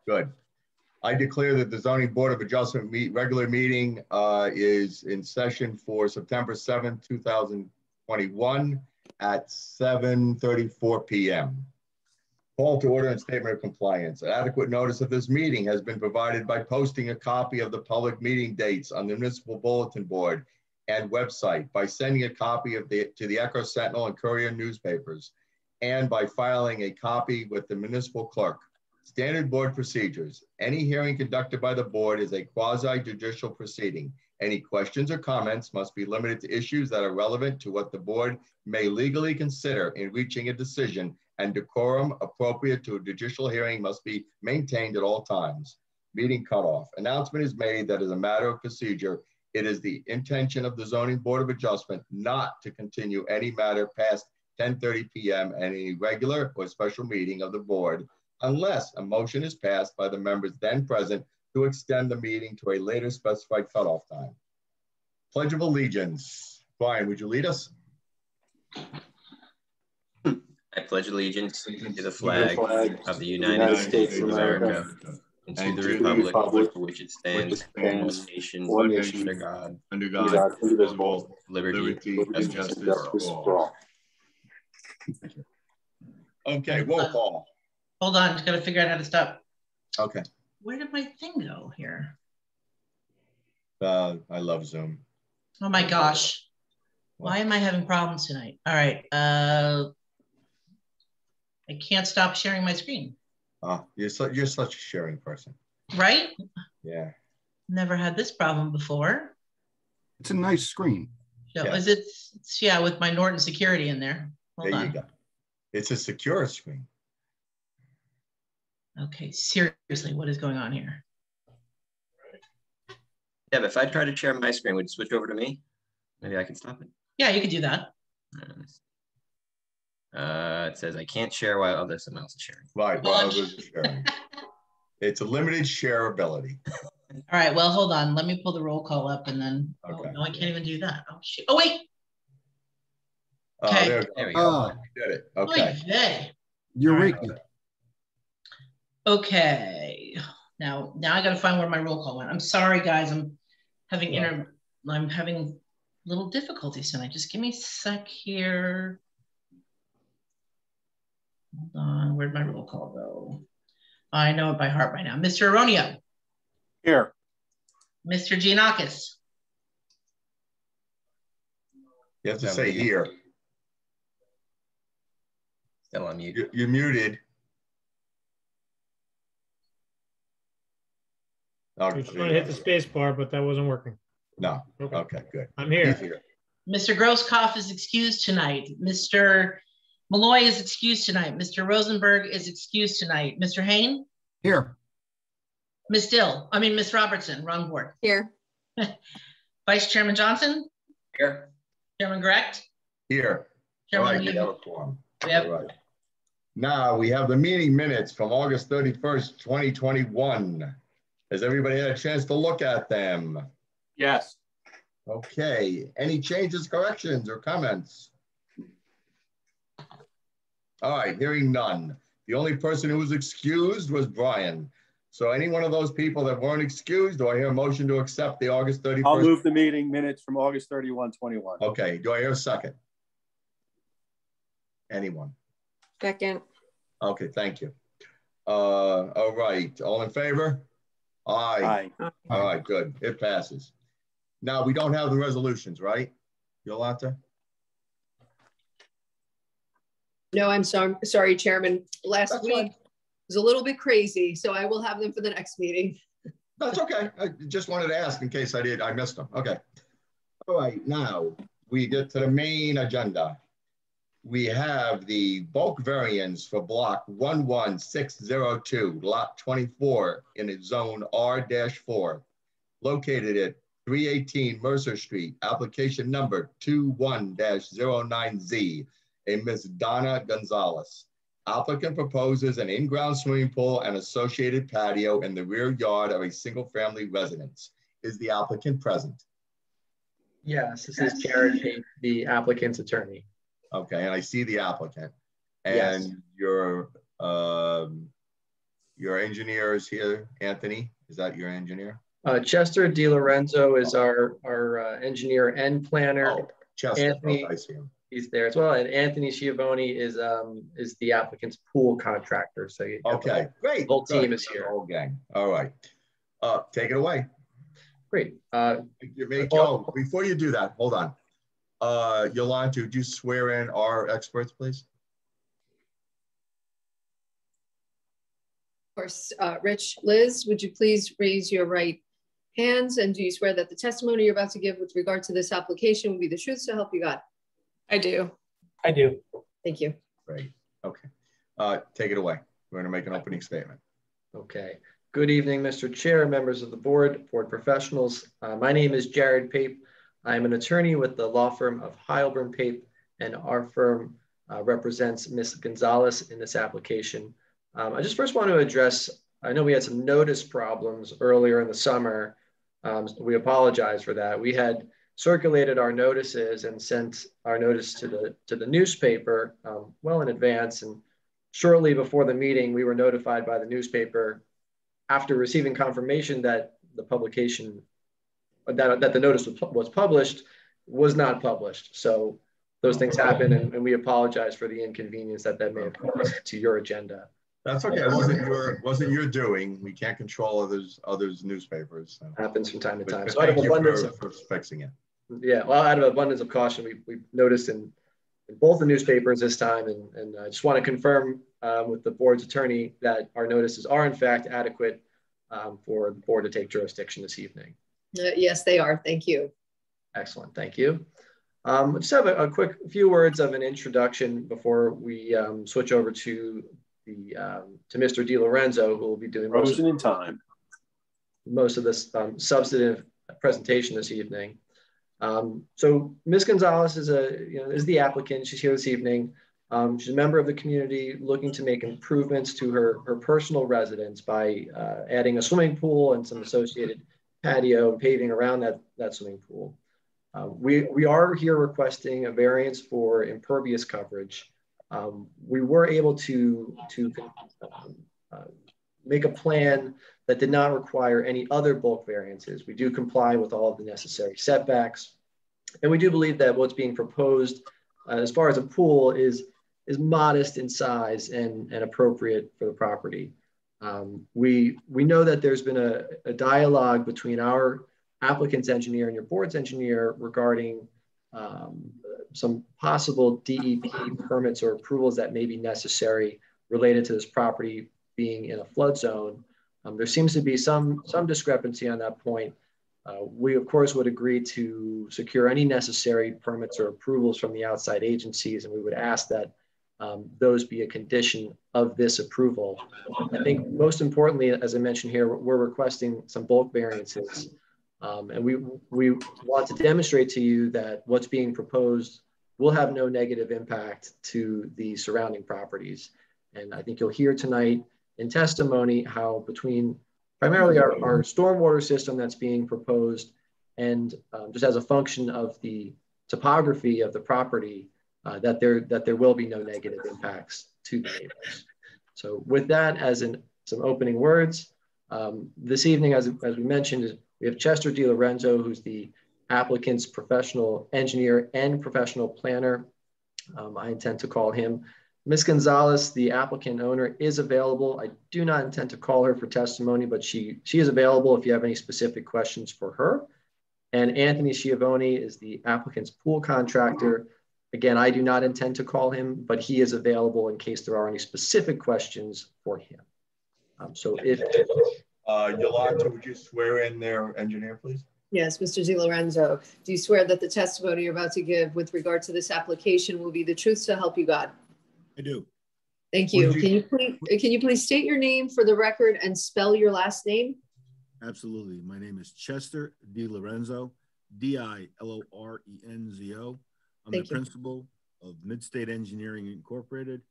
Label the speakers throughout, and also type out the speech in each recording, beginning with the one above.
Speaker 1: Good. I declare that the Zoning Board of Adjustment regular meeting is in session for September 7th, 2021 at 7:34 p.m. Call to order and statement of compliance. An adequate notice of this meeting has been provided by posting a copy of the public meeting dates on the municipal bulletin board and website, by sending a copy of to the Echo Sentinel and Courier newspapers, and by filing a copy with the municipal clerk. Standard board procedures. Any hearing conducted by the board is a quasi-judicial proceeding. Any questions or comments must be limited to issues that are relevant to what the board may legally consider in reaching a decision, and decorum appropriate to a judicial hearing must be maintained at all times. Meeting cutoff. Announcement is made that as a matter of procedure, it is the intention of the Zoning Board of Adjustment not to continue any matter past 10:30 p.m. at any regular or special meeting of the board, unless a motion is passed by the members then present to extend the meeting to a later specified cutoff time. Pledge of Allegiance. Brian, would you lead us?
Speaker 2: I pledge allegiance to the flag of the United States of America and to the republic for which it stands, one nation, under God, indivisible, liberty and justice for all.
Speaker 1: Okay, roll call.
Speaker 3: Hold on, just gotta figure out how to stop.
Speaker 1: Okay.
Speaker 3: Where did my thing go here?
Speaker 1: I love Zoom.
Speaker 3: Oh my gosh. Why am I having problems tonight? All right. I can't stop sharing my screen.
Speaker 1: Oh, you're such a sharing person.
Speaker 3: Right?
Speaker 1: Yeah.
Speaker 3: Never had this problem before.
Speaker 4: It's a nice screen.
Speaker 3: So yeah. It's yeah, with my Norton security in there. Hold on.
Speaker 1: There you go. It's a secure screen.
Speaker 3: Okay, seriously, what is going on here?
Speaker 2: Yeah, if I try to share my screen, would you switch over to me? Maybe I can stop it.
Speaker 3: Yeah, you could do that.
Speaker 2: It says I can't share while someone else is sharing.
Speaker 1: Right, while others are sharing. It's a limited shareability.
Speaker 3: All right, well, hold on. Let me pull the roll call up and then,
Speaker 1: okay.
Speaker 3: Oh, no, I can't even do that. Oh, shit. Oh, wait.
Speaker 1: Okay.
Speaker 2: There we go.
Speaker 1: We did it. Okay.
Speaker 3: Okay.
Speaker 4: Eureka.
Speaker 3: Okay. Now I got to find where my roll call went. I'm sorry, guys. I'm having little difficulties tonight. Just give me a sec here. Hold on. Where'd my roll call go? I know it by heart by now. Mr. Aronia.
Speaker 5: Here.
Speaker 3: Mr. Giannakis.
Speaker 1: You have to say here.
Speaker 2: Still on mute.
Speaker 1: You're muted.
Speaker 6: I was trying to hit the space bar, but that wasn't working.
Speaker 1: No. Okay, good.
Speaker 6: I'm here.
Speaker 3: Mr. Grosskopf is excused tonight. Mr. Malloy is excused tonight. Mr. Rosenberg is excused tonight. Mr. Hain?
Speaker 4: Here.
Speaker 3: Miss Robertson, wrong board.
Speaker 7: Here.
Speaker 3: Vice Chairman Johnson?
Speaker 2: Here.
Speaker 3: Chairman Grecht?
Speaker 1: Here.
Speaker 3: Chairman
Speaker 1: All right,
Speaker 3: Yep.
Speaker 1: All right. Now we have the meeting minutes from August 31st, 2021. Has everybody had a chance to look at them?
Speaker 5: Yes.
Speaker 1: Okay. Any changes, corrections, or comments? All right, hearing none. The only person who was excused was Brian. So any one of those people that weren't excused, do I hear a motion to accept the August 31st?
Speaker 5: I'll move the meeting minutes from August 31, 21.
Speaker 1: Okay, do I hear a second? Anyone?
Speaker 7: Second.
Speaker 1: Okay, thank you. All right, all in favor? Aye.
Speaker 5: Aye.
Speaker 1: All right, good, it passes. Now we don't have the resolutions, right, Yolanta?
Speaker 7: No, I'm sorry, Chairman. Last week was a little bit crazy, so I will have them for the next meeting.
Speaker 1: That's okay. I just wanted to ask in case I missed them. Okay. All right, now we get to the main agenda. We have the bulk variance for block 11602, lot 24 in zone R-4, located at 318 Mercer Street, application number 21-09Z, a Ms. Donna Gonzalez. Applicant proposes an in-ground swimming pool and associated patio in the rear yard of a single-family residence. Is the applicant present?
Speaker 8: Yes, this is Jared Pate, the applicant's attorney.
Speaker 1: Okay, and I see the applicant. And
Speaker 8: yes.
Speaker 1: Your Your engineer is here, Anthony. Is that your engineer?
Speaker 8: Chester DiLorenzo is our engineer and planner.
Speaker 1: Oh, Chester.
Speaker 8: Anthony,
Speaker 1: I see him.
Speaker 8: he's there as well, and Anthony Schiavone is the applicant's pool contractor. So
Speaker 1: okay, great.
Speaker 8: The whole team
Speaker 1: Good.
Speaker 8: is here.
Speaker 1: The whole gang. All right. Take it away.
Speaker 8: Great.
Speaker 1: Before you do that, hold on. Yolanda, would you swear in our experts, please?
Speaker 7: Of course, Rich, Liz, would you please raise your right hands, and do you swear that the testimony you're about to give with regard to this application will be the truth, so help you God?
Speaker 9: I do.
Speaker 6: I do.
Speaker 7: Thank you.
Speaker 1: Great. Okay. Take it away. We're going to make an opening statement.
Speaker 8: Okay. Good evening, Mr. Chair, members of the board professionals. My name is Jared Pape. I'm an attorney with the law firm of Heilbrunn Pape, and our firm represents Ms. Gonzalez in this application. I just first want to address, I know we had some notice problems earlier in the summer. So we apologize for that. We had circulated our notices and sent our notice to the newspaper well in advance. And shortly before the meeting, we were notified by the newspaper after receiving confirmation that the publication, that the notice was published, was not published. So those things happen, and we apologize for the inconvenience that may have caused to your agenda.
Speaker 1: That's okay. It wasn't your doing. We can't control others newspapers. So.
Speaker 8: Happens from time to time.
Speaker 1: But
Speaker 8: so out of abundance
Speaker 1: for fixing it.
Speaker 8: Yeah, well, out of abundance of caution, we noticed in both the newspapers this time, and I just want to confirm with the board's attorney that our notices are in fact adequate for the board to take jurisdiction this evening.
Speaker 7: Yes, they are. Thank you.
Speaker 8: Excellent. Thank you. Just have a quick few words of an introduction before we switch over to Mr. DiLorenzo, who will be doing most of this substantive presentation this evening. So Ms. Gonzalez is the applicant. She's here this evening. She's a member of the community looking to make improvements to her personal residence by adding a swimming pool and some associated patio and paving around that swimming pool. We are here requesting a variance for impervious coverage. We were able to make a plan that did not require any other bulk variances. We do comply with all of the necessary setbacks. And we do believe that what's being proposed as far as a pool is modest in size and appropriate for the property. We know that there's been a dialogue between our applicant's engineer and your board's engineer regarding some possible DEP permits or approvals that may be necessary related to this property being in a flood zone. There seems to be some discrepancy on that point. We, of course, would agree to secure any necessary permits or approvals from the outside agencies, and we would ask that those be a condition of this approval. I think most importantly, as I mentioned here, we're requesting some bulk variances. And we want to demonstrate to you that what's being proposed will have no negative impact to the surrounding properties. And I think you'll hear tonight in testimony how between primarily our stormwater system that's being proposed and just as a function of the topography of the property, that there will be no negative impacts to the neighbors. So with that as some opening words, this evening, as we mentioned, we have Chester DiLorenzo, who's the applicant's professional engineer and professional planner. I intend to call him. Ms. Gonzalez, the applicant owner, is available. I do not intend to call her for testimony, but she is available if you have any specific questions for her. And Anthony Schiavone is the applicant's pool contractor. Again, I do not intend to call him, but he is available in case there are any specific questions for him. So if
Speaker 1: Yolanda, would you swear in their engineer, please?
Speaker 7: Yes, Mr. DiLorenzo, do you swear that the testimony you're about to give with regard to this application will be the truth, so help you God?
Speaker 4: I do.
Speaker 7: Thank you. Can you please state your name for the record and spell your last name?
Speaker 4: Absolutely. My name is Chester DiLorenzo, D-I-L-O-R-E-N-Z-O. I'm the principal of Midstate Engineering Incorporated.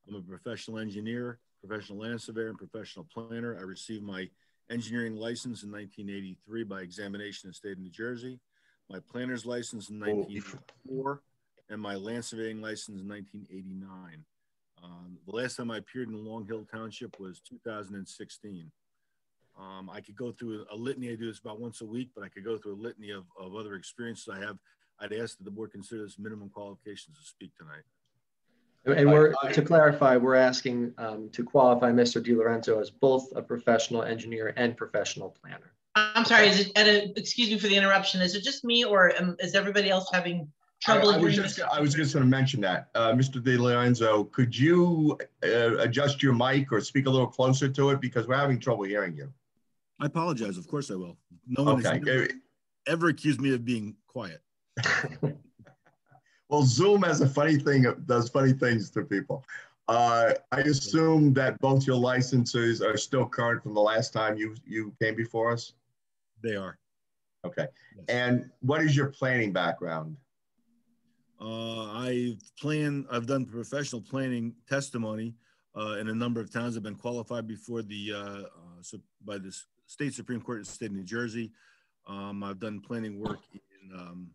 Speaker 4: I'm a professional engineer, professional land surveyor, and professional planner. I received my engineering license in 1983 by examination in the state of New Jersey, my planner's license in 1984, and my land surveying license in 1989. The last time I appeared in Long Hill Township was 2016. I could go through a litany. I do this about once a week, but I could go through a litany of other experiences I have. I'd ask that the board consider this minimum qualifications to speak tonight.
Speaker 8: And to clarify, we're asking to qualify Mr. DiLorenzo as both a professional engineer and professional planner.
Speaker 3: I'm sorry, is it, excuse me for the interruption. Is it just me or is everybody else having trouble?
Speaker 1: I was just going to mention that. Mr. DiLorenzo, could you adjust your mic or speak a little closer to it because we're having trouble hearing you?
Speaker 4: I apologize. Of course I will. No one has ever accused me of being quiet.
Speaker 1: Well, Zoom has a funny thing, does funny things to people. I assume that both your licenses are still current from the last time you came before us?
Speaker 4: They are.
Speaker 1: Okay.
Speaker 4: Yes.
Speaker 1: And what is your planning background?
Speaker 4: I've done professional planning testimony in a number of towns. I've been qualified before by the State Supreme Court in the state of New Jersey. I've done planning work in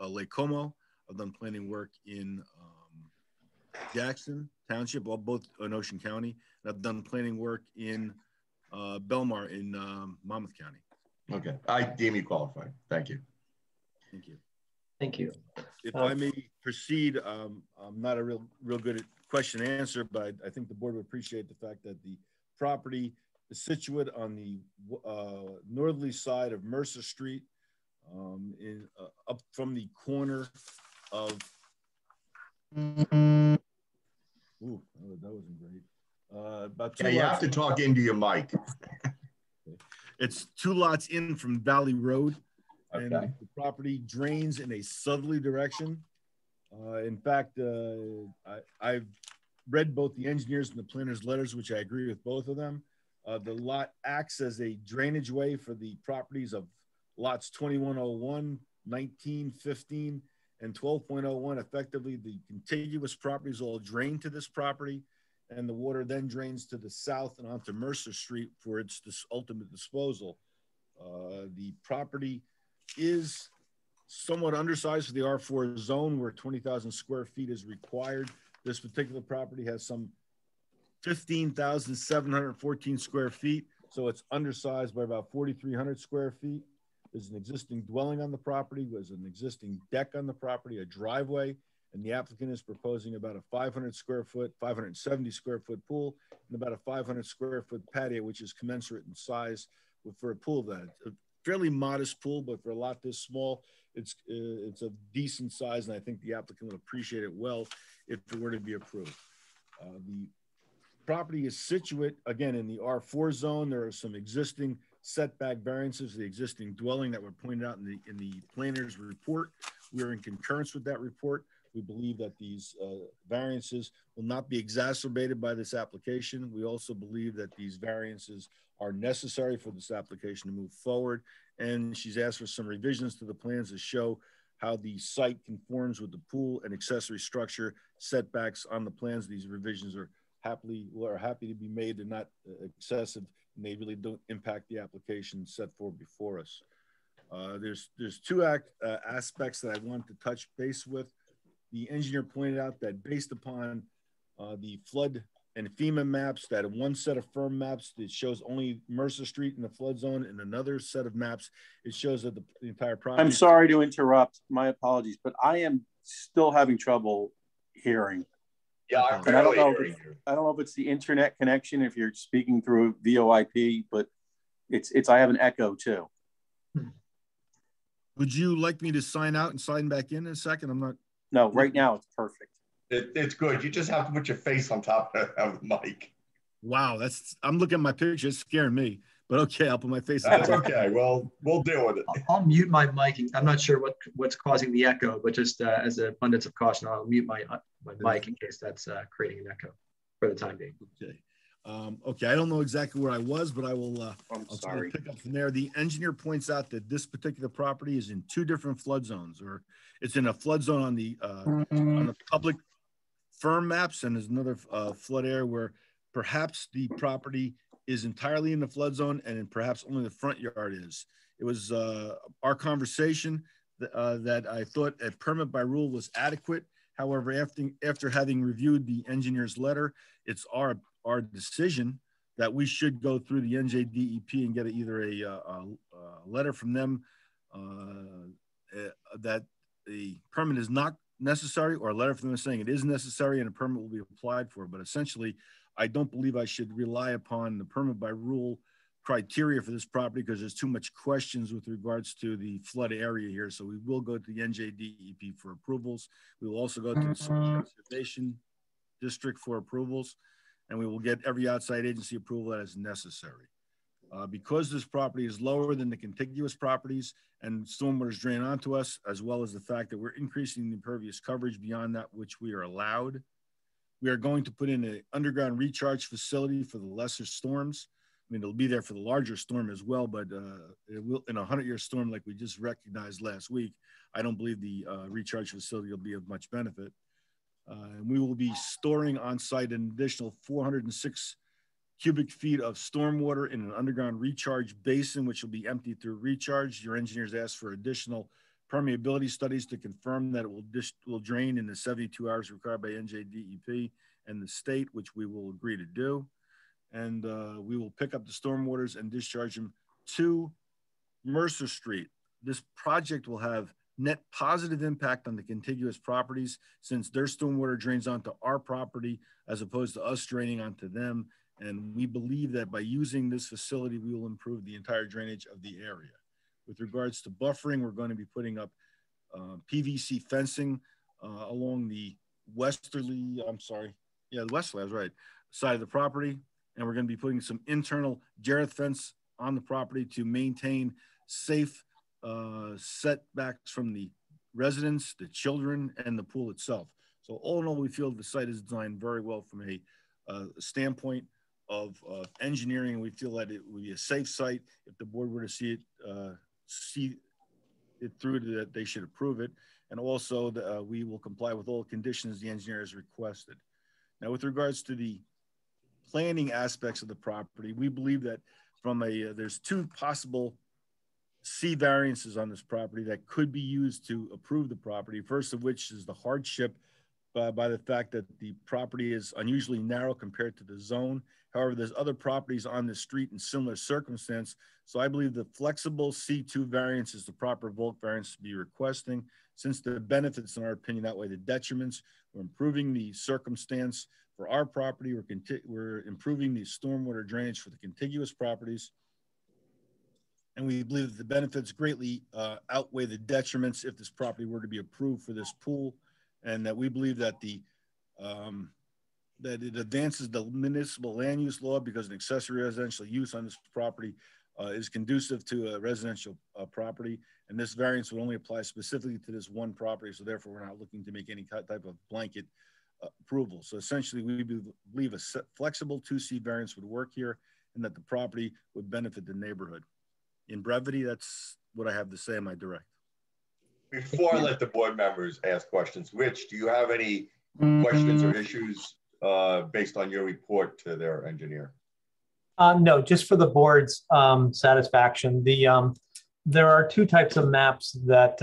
Speaker 4: Lake Como. I've done planning work in Jackson Township, both in Ocean County. And I've done planning work in Belmar in Monmouth County.
Speaker 1: Okay, I deem you qualified. Thank you.
Speaker 4: Thank you.
Speaker 8: Thank you.
Speaker 4: If I may proceed, I'm not a real good at question and answer, but I think the board would appreciate the fact that the property is situated on the northerly side of Mercer Street, up from the corner of. Ooh, that wasn't great. About two.
Speaker 1: Yeah, you have to talk into your mic.
Speaker 4: It's 2 lots in from Valley Road,
Speaker 1: okay.
Speaker 4: And the property drains in a southerly direction. In fact, I've read both the engineers and the planner's letters, which I agree with both of them. The lot acts as a drainage way for the properties of lots 2101, 19, 15, and 12.01. Effectively, the contiguous properties all drain to this property, and the water then drains to the south and onto Mercer Street for its ultimate disposal. The property is somewhat undersized for the R4 zone where 20,000 square feet is required. This particular property has some 15,714 square feet, so it's undersized by about 4,300 square feet. There's an existing dwelling on the property, there's an existing deck on the property, a driveway, and the applicant is proposing about a 570 square foot pool and about a 500 square foot patio, which is commensurate in size for a pool that. A fairly modest pool, but for a lot this small, it's a decent size, and I think the applicant would appreciate it well if it were to be approved. The property is situate, again, in the R4 zone. There are some existing setback variances, the existing dwelling that were pointed out in the planner's report. We're in concurrence with that report. We believe that these variances will not be exacerbated by this application. We also believe that these variances are necessary for this application to move forward. And she's asked for some revisions to the plans to show how the site conforms with the pool and accessory structure setbacks on the plans. These revisions are happy to be made. They're not excessive, and they really don't impact the application set forward before us. There's two aspects that I want to touch base with. The engineer pointed out that based upon the flood and FEMA maps, that in one set of firm maps, it shows only Mercer Street in the flood zone, and another set of maps, it shows that the entire property.
Speaker 5: I'm sorry to interrupt. My apologies, but I am still having trouble hearing.
Speaker 1: Yeah,
Speaker 5: I don't know if it's the internet connection, if you're speaking through VoIP, but I have an echo too.
Speaker 4: Would you like me to sign out and sign back in a second? I'm not.
Speaker 5: No, right now it's perfect.
Speaker 1: It's good. You just have to put your face on top of the mic.
Speaker 4: Wow, I'm looking at my picture. It's scaring me. But okay, I'll put my face.
Speaker 1: That's okay. Well, we'll deal with it.
Speaker 8: I'll mute my mic. I'm not sure what's causing the echo, but just as an abundance of caution, I'll mute my mic in case that's creating an echo for the time being.
Speaker 4: Okay. Okay, I don't know exactly where I was, but I will
Speaker 5: I'm sorry.
Speaker 4: Pick up from there. The engineer points out that this particular property is in 2 different flood zones, or it's in a flood zone on the public firm maps, and there's another flood area where perhaps the property is entirely in the flood zone and perhaps only the front yard is. It was our conversation that I thought a permit by rule was adequate However, after having reviewed the engineer's letter, it's our decision that we should go through the NJDEP and get either a letter from them that the permit is not necessary, or a letter from them saying it is necessary and a permit will be applied for. But essentially, I don't believe I should rely upon the permit by rule criteria for this property because there's too much questions with regards to the flood area here. So we will go to the NJDEP for approvals. We will also go to the Conservation District for approvals, and we will get every outside agency approval that is necessary. Because this property is lower than the contiguous properties and stormwater drain onto us, as well as the fact that we're increasing the impervious coverage beyond that which we are allowed, we are going to put in an underground recharge facility for the lesser storms. I mean, it'll be there for the larger storm as well, but it will, in a 100-year storm like we just recognized last week, I don't believe the recharge facility will be of much benefit. And we will be storing on site an additional 406 cubic feet of stormwater in an underground recharge basin, which will be emptied through recharge. Your engineers asked for additional permeability studies to confirm that it will drain in the 72 hours required by NJDEP and the state, which we will agree to do. And we will pick up the stormwaters and discharge them to Mercer Street. This project will have net positive impact on the contiguous properties since their stormwater drains onto our property as opposed to us draining onto them. And we believe that by using this facility, we will improve the entire drainage of the area. With regards to buffering, we're going to be putting up PVC fencing along the westerly, the westerly, I was right, side of the property. And we're going to be putting some internal jarreth fence on the property to maintain safe setbacks from the residents, the children, and the pool itself. So all in all, we feel the site is designed very well from a standpoint of engineering. We feel that it would be a safe site. If the board were to see it through, that they should approve it. And also we will comply with all conditions the engineer has requested. Now, with regards to the planning aspects of the property, we believe that from there's two possible C variances on this property that could be used to approve the property. First of which is the hardship by the fact that the property is unusually narrow compared to the zone. However, there's other properties on the street in similar circumstance. So I believe the flexible C2 variance is the proper bulk variance to be requesting. Since the benefits, in our opinion, outweigh the detriments, we're improving the circumstance for our property. We're improving the stormwater drainage for the contiguous properties. And we believe that the benefits greatly outweigh the detriments if this property were to be approved for this pool. And that we believe that that it advances the municipal land use law because an accessory residential use on this property is conducive to a residential property. And this variance would only apply specifically to this one property. So therefore, we're not looking to make any type of blanket approval. So essentially, we believe a flexible 2C variance would work here and that the property would benefit the neighborhood. In brevity, that's what I have to say in my direct.
Speaker 1: Before I let the board members ask questions, Rich, do you have any questions or issues based on your report to their engineer?
Speaker 9: No, just for the board's satisfaction. There are two types of maps that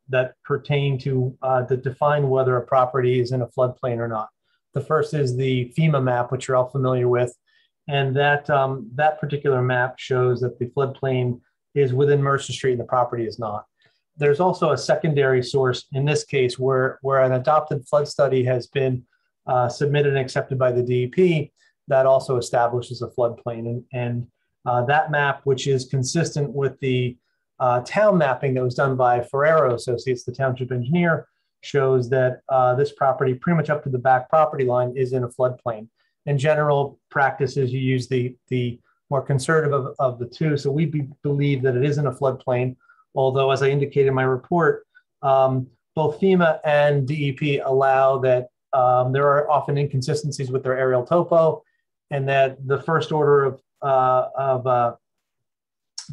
Speaker 9: that pertain to that define whether a property is in a floodplain or not. The first is the FEMA map, which you're all familiar with, and that that particular map shows that the floodplain is within Mercer Street and the property is not. There's also a secondary source in this case where an adopted flood study has been submitted and accepted by the DEP that also establishes a floodplain. And that map, which is consistent with the town mapping that was done by Ferrero Associates, the township engineer, shows that this property pretty much up to the back property line is in a floodplain. In general practices, you use the more conservative of the two. So we believe that it is in a floodplain. Although, as I indicated in my report, both FEMA and DEP allow that there are often inconsistencies with their aerial topo, and that the first order of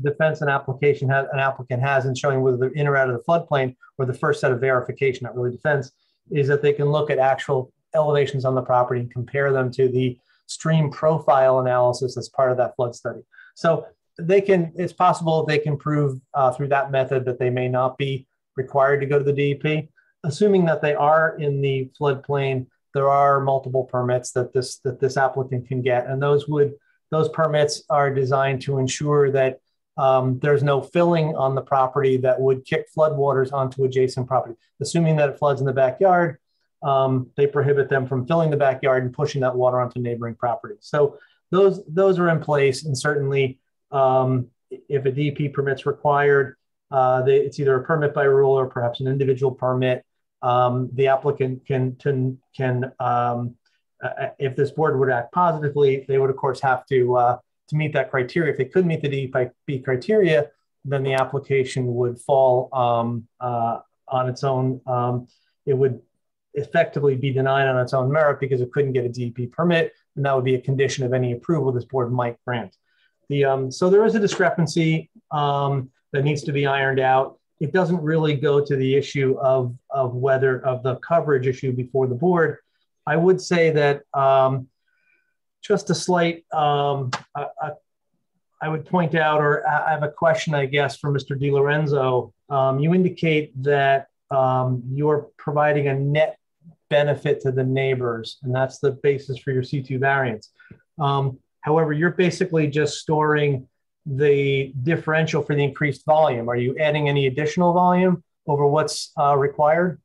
Speaker 9: defense an applicant has in showing whether they're in or out of the floodplain, or the first set of verification, not really defense, is that they can look at actual elevations on the property and compare them to the stream profile analysis as part of that flood study. So they can, it's possible they can prove through that method that they may not be required to go to the DEP. assuming that they are in the floodplain, there are multiple permits that this applicant can get, and those permits are designed to ensure that there's no filling on the property that would kick floodwaters onto adjacent property. Assuming that it floods in the backyard, they prohibit them from filling the backyard and pushing that water onto neighboring properties. So those are in place, and certainly if a DEP permit's required, it's either a permit by rule or perhaps an individual permit. The applicant can if this board would act positively, they would of course have to meet that criteria. If they couldn't meet the DEP criteria, then the application would fall on its own. It would effectively be denied on its own merit because it couldn't get a DEP permit, and that would be a condition of any approval this board might grant. So there is a discrepancy that needs to be ironed out. It doesn't really go to the issue of the coverage issue before the board. I would say that just a slight, I would point out, or I have a question, I guess, for Mr. DiLorenzo. You indicate that you're providing a net benefit to the neighbors, and that's the basis for your C2 variance. However, you're basically just storing the differential for the increased volume. Are you adding any additional volume over what's required?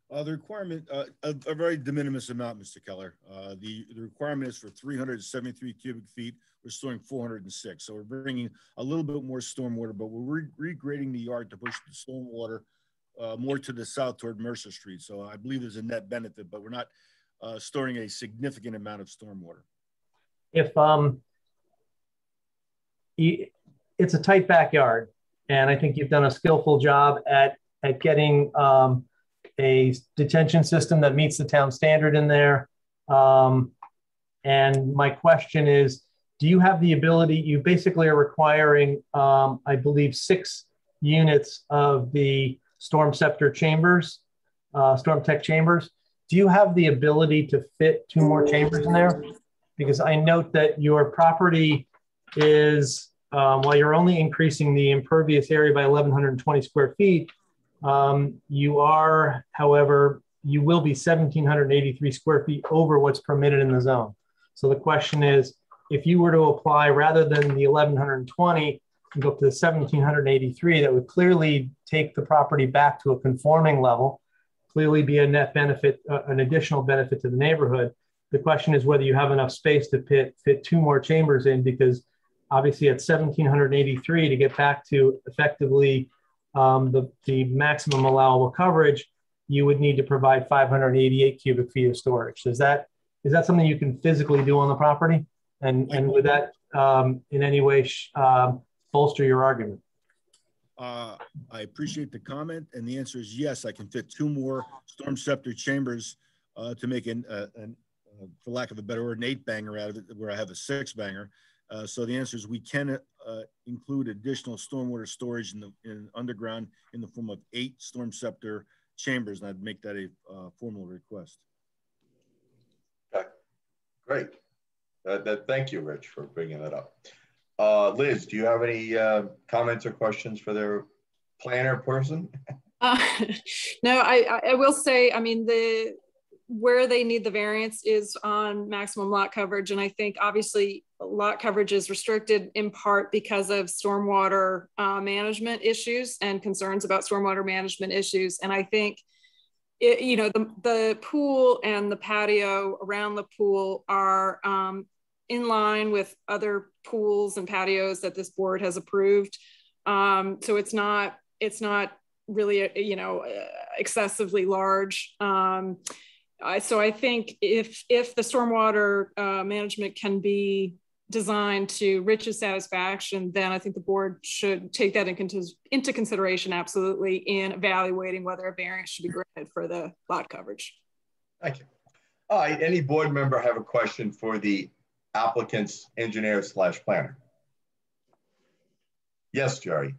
Speaker 4: The requirement, a very de minimis amount, Mr. Keller. The requirement is for 373 cubic feet. We're storing 406. So we're bringing a little bit more stormwater, but we're regrading the yard to push the stormwater more to the south toward Mercer Street. So I believe there's a net benefit, but we're not storing a significant amount of stormwater.
Speaker 9: If it's a tight backyard, and I think you've done a skillful job at getting a detention system that meets the town standard in there. And my question is, do you have the ability, you basically are requiring, I believe, 6 units of the storm scepter chambers, storm tech chambers. Do you have the ability to fit 2 more chambers in there? Because I note that your property is, while you're only increasing the impervious area by 1,120 square feet, you are, however, you will be 1,783 square feet over what's permitted in the zone. So the question is, if you were to apply rather than the 1,120 and go up to the 1,783, that would clearly take the property back to a conforming level, clearly be a net benefit, an additional benefit to the neighborhood. The question is whether you have enough space to fit 2 more chambers in, because obviously at 1,783 to get back to effectively the maximum allowable coverage, you would need to provide 588 cubic feet of storage. Is that something you can physically do on the property? And would that in any way bolster your argument?
Speaker 4: I appreciate the comment, and the answer is yes. I can fit 2 more storm scepter chambers to make for lack of a better word, an 8-banger out of it, where I have a 6-banger. So the answer is we can include additional stormwater storage in underground in the form of 8 storm scepter chambers, and I'd make that a formal request.
Speaker 1: Okay, great. Thank you, Rich, for bringing that up. Liz, do you have any comments or questions for their planner person?
Speaker 10: No, I will say, I mean, where they need the variance is on maximum lot coverage. And I think obviously lot coverage is restricted in part because of stormwater management issues and concerns about stormwater management issues. And I think, the pool and the patio around the pool are in line with other pools and patios that this board has approved. So it's not really, excessively large. So I think if the stormwater management can be designed to Rich's satisfaction, then I think the board should take that into consideration, absolutely, in evaluating whether a variance should be granted for the lot coverage.
Speaker 1: Thank you. All right, any board member have a question for the applicant's engineer / planner? Yes, Jerry.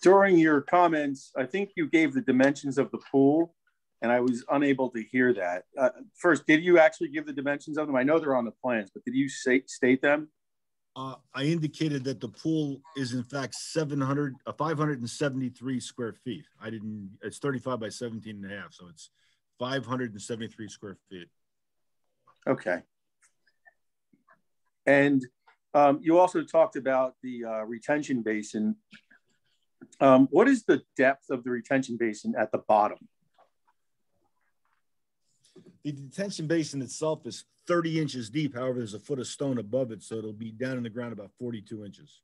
Speaker 5: During your comments, I think you gave the dimensions of the pool, and I was unable to hear that. First, did you actually give the dimensions of them? I know they're on the plans, but did you state them?
Speaker 4: I indicated that the pool is in fact 573 square feet. It's 35 by 17 and a half. So it's 573 square feet.
Speaker 5: Okay. And you also talked about the retention basin. What is the depth of the retention basin at the bottom?
Speaker 4: The detention basin itself is 30 inches deep. However, there's a foot of stone above it, so it'll be down in the ground about 42 inches.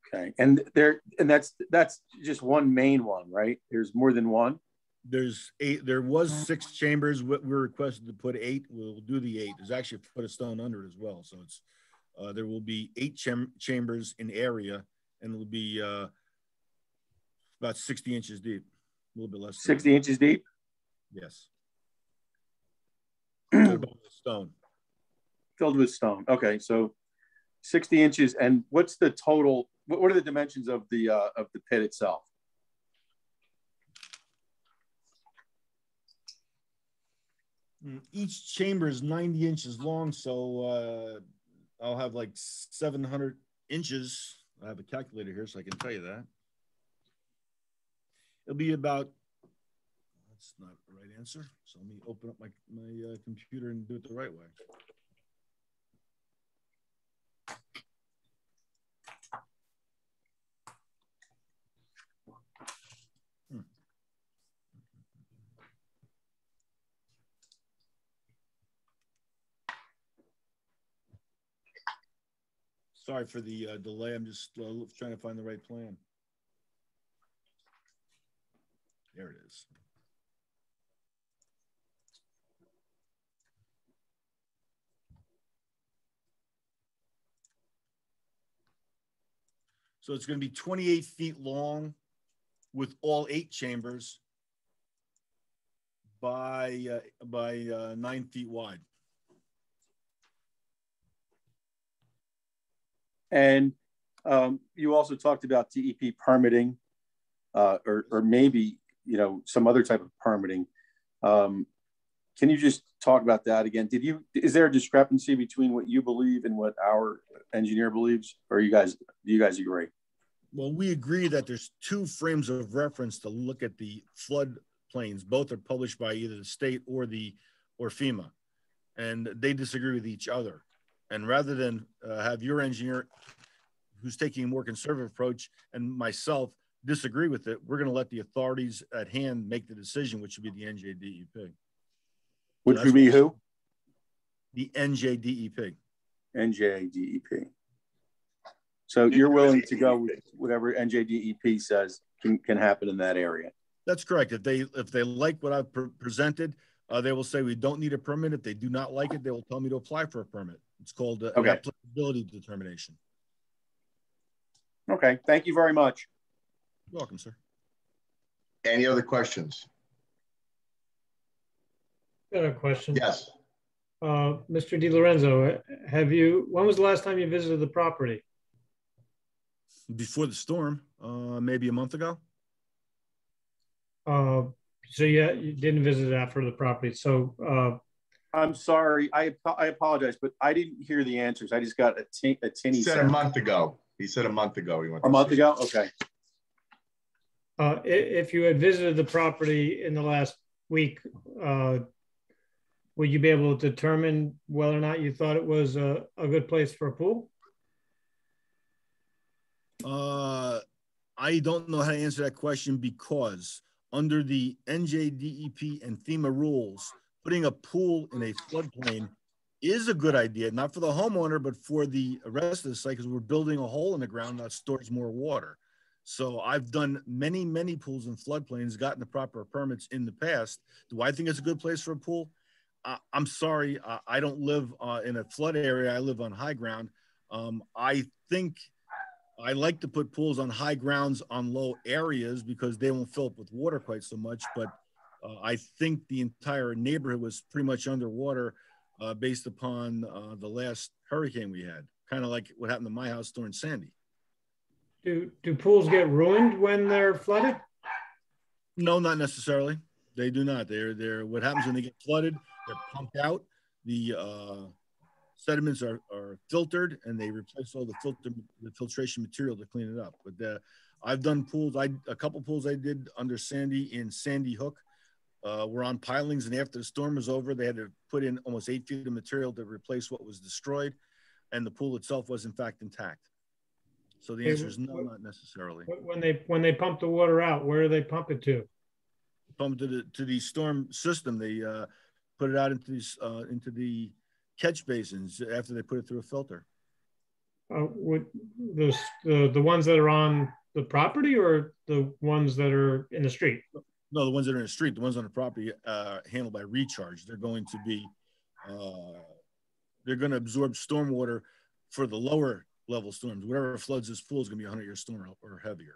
Speaker 5: Okay, and that's just one main one, right? There's more than one.
Speaker 4: There's 8. There was 6 chambers. We're requested to put 8. We'll do the 8. There's actually a foot of stone under it as well. So it's there will be 8 chambers in area, and it'll be about 60 inches deep, a little bit less.
Speaker 5: 60 inches deep.
Speaker 4: Yes. Filled with stone.
Speaker 5: Filled with stone. Okay, so 60 inches. And what's the total? What are the dimensions of the pit itself?
Speaker 4: Each chamber is 90 inches long, so I'll have like 700 inches. I have a calculator here, so I can tell you that. It'll be about, that's not the right answer. So let me open up my computer and do it the right way. Sorry for the delay. I'm just trying to find the right plan. There it is. So it's going to be 28 feet long with all 8 chambers by 9 feet wide.
Speaker 5: And you also talked about DEP permitting, or maybe some other type of permitting. Can you just talk about that again? Is there a discrepancy between what you believe and what our engineer believes, or do you guys agree?
Speaker 4: Well, we agree that there's 2 frames of reference to look at the flood plains. Both are published by either the state or FEMA, and they disagree with each other. And rather than have your engineer, who's taking a more conservative approach, and myself disagree with it, we're going to let the authorities at hand make the decision, which would be the NJDEP.
Speaker 5: Which would be who?
Speaker 4: The NJDEP.
Speaker 5: NJDEP. So you're willing to go with whatever NJDEP says can happen in that area? That's correct.
Speaker 4: If they like what I've presented, they will say we don't need a permit. If they do not like it, they will tell me to apply for a permit. It's called an applicability determination.
Speaker 5: Okay. Thank you very much.
Speaker 4: You're welcome, sir.
Speaker 1: Any other questions?
Speaker 6: Got a question.
Speaker 1: Yes.
Speaker 6: Mr. DiLorenzo, when was the last time you visited the property?
Speaker 4: Before the storm, maybe a month ago.
Speaker 6: So you didn't visit after the property. So
Speaker 5: I'm sorry. I apologize, but I didn't hear the answers. I just got a tinny.
Speaker 1: He said a month ago. He said a month ago. He went
Speaker 5: a month ago? Okay.
Speaker 6: If you had visited the property in the last week, would you be able to determine whether or not you thought it was a good place for a pool?
Speaker 4: I don't know how to answer that question because under the NJDEP and FEMA rules, putting a pool in a floodplain is a good idea, not for the homeowner, but for the rest of the site, because we're building a hole in the ground that stores more water. So I've done many, many pools in floodplains, gotten the proper permits in the past. Do I think it's a good place for a pool? I'm sorry, I don't live in a flood area. I live on high ground. I think I like to put pools on high grounds on low areas because they won't fill up with water quite so much. But I think the entire neighborhood was pretty much underwater based upon the last hurricane we had, kind of like what happened to my house during Sandy.
Speaker 6: Do pools get ruined when they're flooded?
Speaker 4: No, not necessarily. They do not. They're what happens when they get flooded, they're pumped out. The sediments are filtered, and they replace all the filtration material to clean it up. But I've done pools. A couple pools I did under Sandy in Sandy Hook. Were on pilings, and after the storm was over, they had to put in almost 8 feet of material to replace what was destroyed, and the pool itself was in fact intact. So the answer is no, not necessarily.
Speaker 6: When they pump the water out, where do they pump it to?
Speaker 4: Pump to the storm system. They put it out into the catch basins after they put it through a filter.
Speaker 6: With the ones that are on the property, or the ones that are in the street?
Speaker 4: No, the ones that are in the street. The ones on the property handled by recharge. They're going to be, they're going to absorb stormwater for the lower level storms. Whatever floods this pool is going to be a 100-year storm or heavier.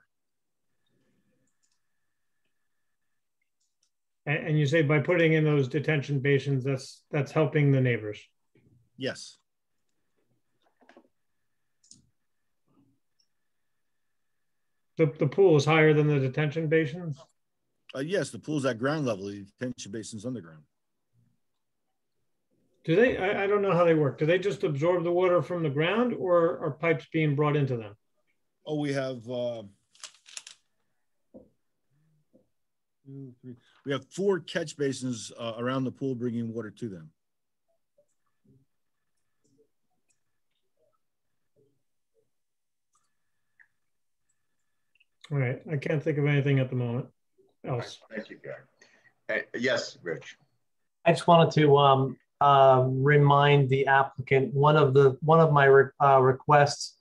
Speaker 6: And you say by putting in those detention basins, that's helping the neighbors?
Speaker 4: Yes.
Speaker 6: The pool is higher than the detention basins?
Speaker 4: Yes, the pool's at ground level. The detention basin's underground.
Speaker 6: Do they? I don't know how they work. Do they just absorb the water from the ground, or are pipes being brought into them?
Speaker 4: Oh, we have 4 catch basins around the pool, bringing water to them.
Speaker 6: All right, I can't think of anything at the moment else.
Speaker 1: Right. Thank you, Gary. Yes, Rich.
Speaker 9: I just wanted to remind the applicant, one of my requests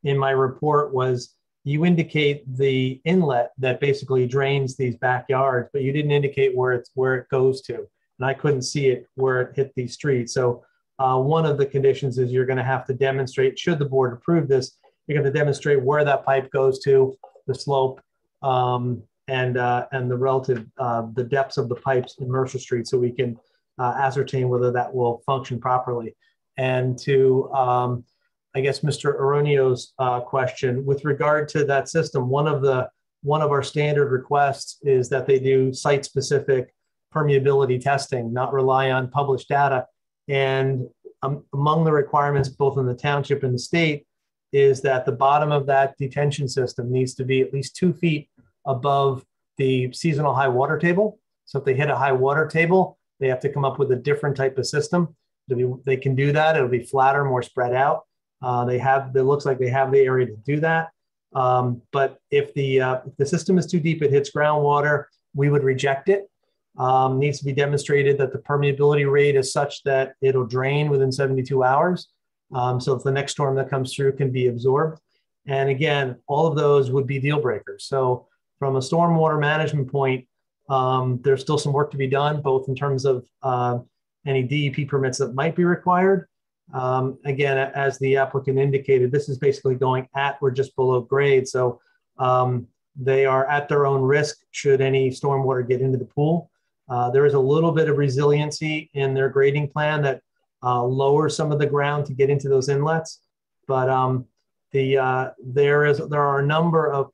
Speaker 9: in my report was you indicate the inlet that basically drains these backyards, but you didn't indicate where it goes to, and I couldn't see it where it hit these streets. So one of the conditions is you're going to have to demonstrate, should the board approve this, you're going to demonstrate where that pipe goes to, the slope, and the relative the depths of the pipes in Mercer Street, so we can ascertain whether that will function properly. And to I guess Mr. Aronio's question with regard to that system, one of our standard requests is that they do site-specific permeability testing, not rely on published data. And among the requirements, both in the township and the state, is that the bottom of that detention system needs to be at least 2 feet above the seasonal high water table. So if they hit a high water table, they have to come up with a different type of system. They can do that. It'll be flatter, more spread out. It looks like they have the area to do that. But if the system is too deep, it hits groundwater, we would reject it. Needs to be demonstrated that the permeability rate is such that it'll drain within 72 hours. So if the next storm that comes through can be absorbed. And again, all of those would be deal breakers. So from a stormwater management point, there's still some work to be done, both in terms of any DEP permits that might be required. Again, as the applicant indicated, this is basically going at or just below grade. So they are at their own risk should any stormwater get into the pool. There is a little bit of resiliency in their grading plan that lowers some of the ground to get into those inlets. But there are a number of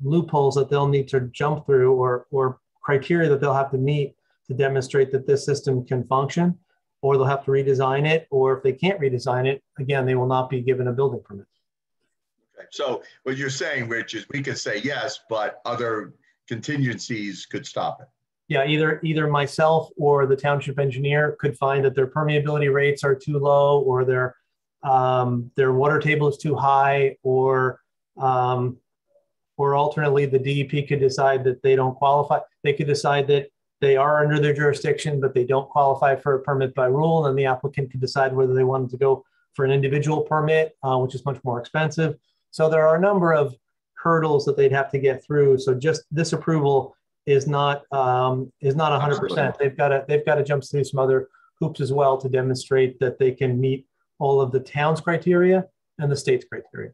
Speaker 9: loopholes that they'll need to jump through, or criteria that they'll have to meet to demonstrate that this system can function, or they'll have to redesign it, or if they can't redesign it, again, they will not be given a building permit.
Speaker 1: Okay. So what you're saying, Rich, is we could say yes, but other contingencies could stop it.
Speaker 9: Yeah, either myself or the township engineer could find that their permeability rates are too low, or their water table is too high, or alternately, the DEP could decide that they don't qualify. They could decide that they are under their jurisdiction, but they don't qualify for a permit by rule, and the applicant could decide whether they wanted to go for an individual permit, which is much more expensive. So there are a number of hurdles that they'd have to get through. So just this approval is not 100%. They've got to jump through some other hoops as well to demonstrate that they can meet all of the town's criteria and the state's criteria.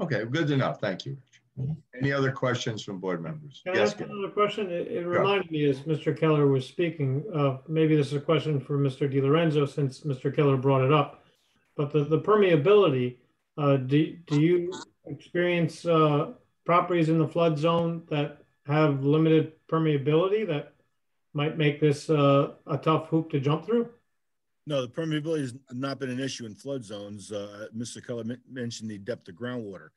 Speaker 1: Okay, good enough. Thank you. Any other questions from board members?
Speaker 6: Can I ask another question? It reminded me as Mr. Keller was speaking, maybe this is a question for Mr. DiLorenzo since Mr. Keller brought it up, but the permeability, do you experience properties in the flood zone that have limited permeability that might make this a tough hoop to jump through?
Speaker 4: No, the permeability has not been an issue in flood zones. Mr. Keller mentioned the depth of groundwater.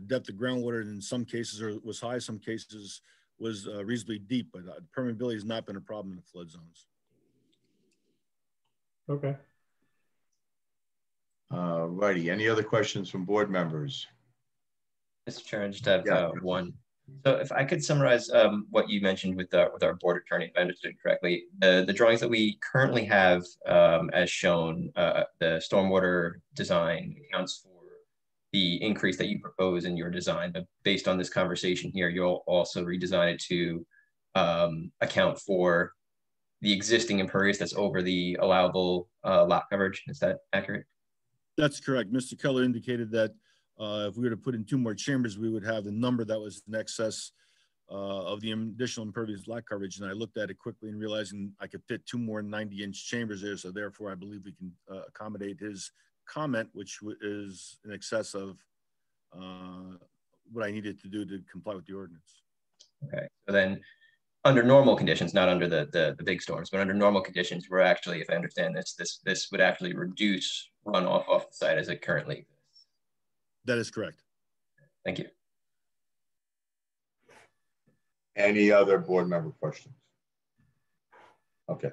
Speaker 4: Depth of groundwater in some cases was high, some cases was reasonably deep, but permeability has not been a problem in the flood zones.
Speaker 6: Okay.
Speaker 1: Righty. Any other questions from board members?
Speaker 2: Mr. Chair, I just have one. So if I could summarize what you mentioned with our board attorney, if I understood correctly, the drawings that we currently have as shown, the stormwater design accounts for the increase that you propose in your design, but based on this conversation here, you'll also redesign it to account for the existing impervious that's over the allowable lot coverage. Is that accurate?
Speaker 4: That's correct. Mr. Keller indicated that if we were to put in 2 more chambers, we would have the number that was in excess of the additional impervious lot coverage. And I looked at it quickly and realizing I could fit 2 more 90-inch chambers there. So therefore, I believe we can accommodate his comment, which is in excess of what I needed to do to comply with the ordinance.
Speaker 2: Okay, so then under normal conditions, not under the big storms, but under normal conditions, we're actually, if I understand this would actually reduce runoff off the site as it currently exists.
Speaker 4: That is correct.
Speaker 2: Thank you.
Speaker 1: Any other board member questions? Okay.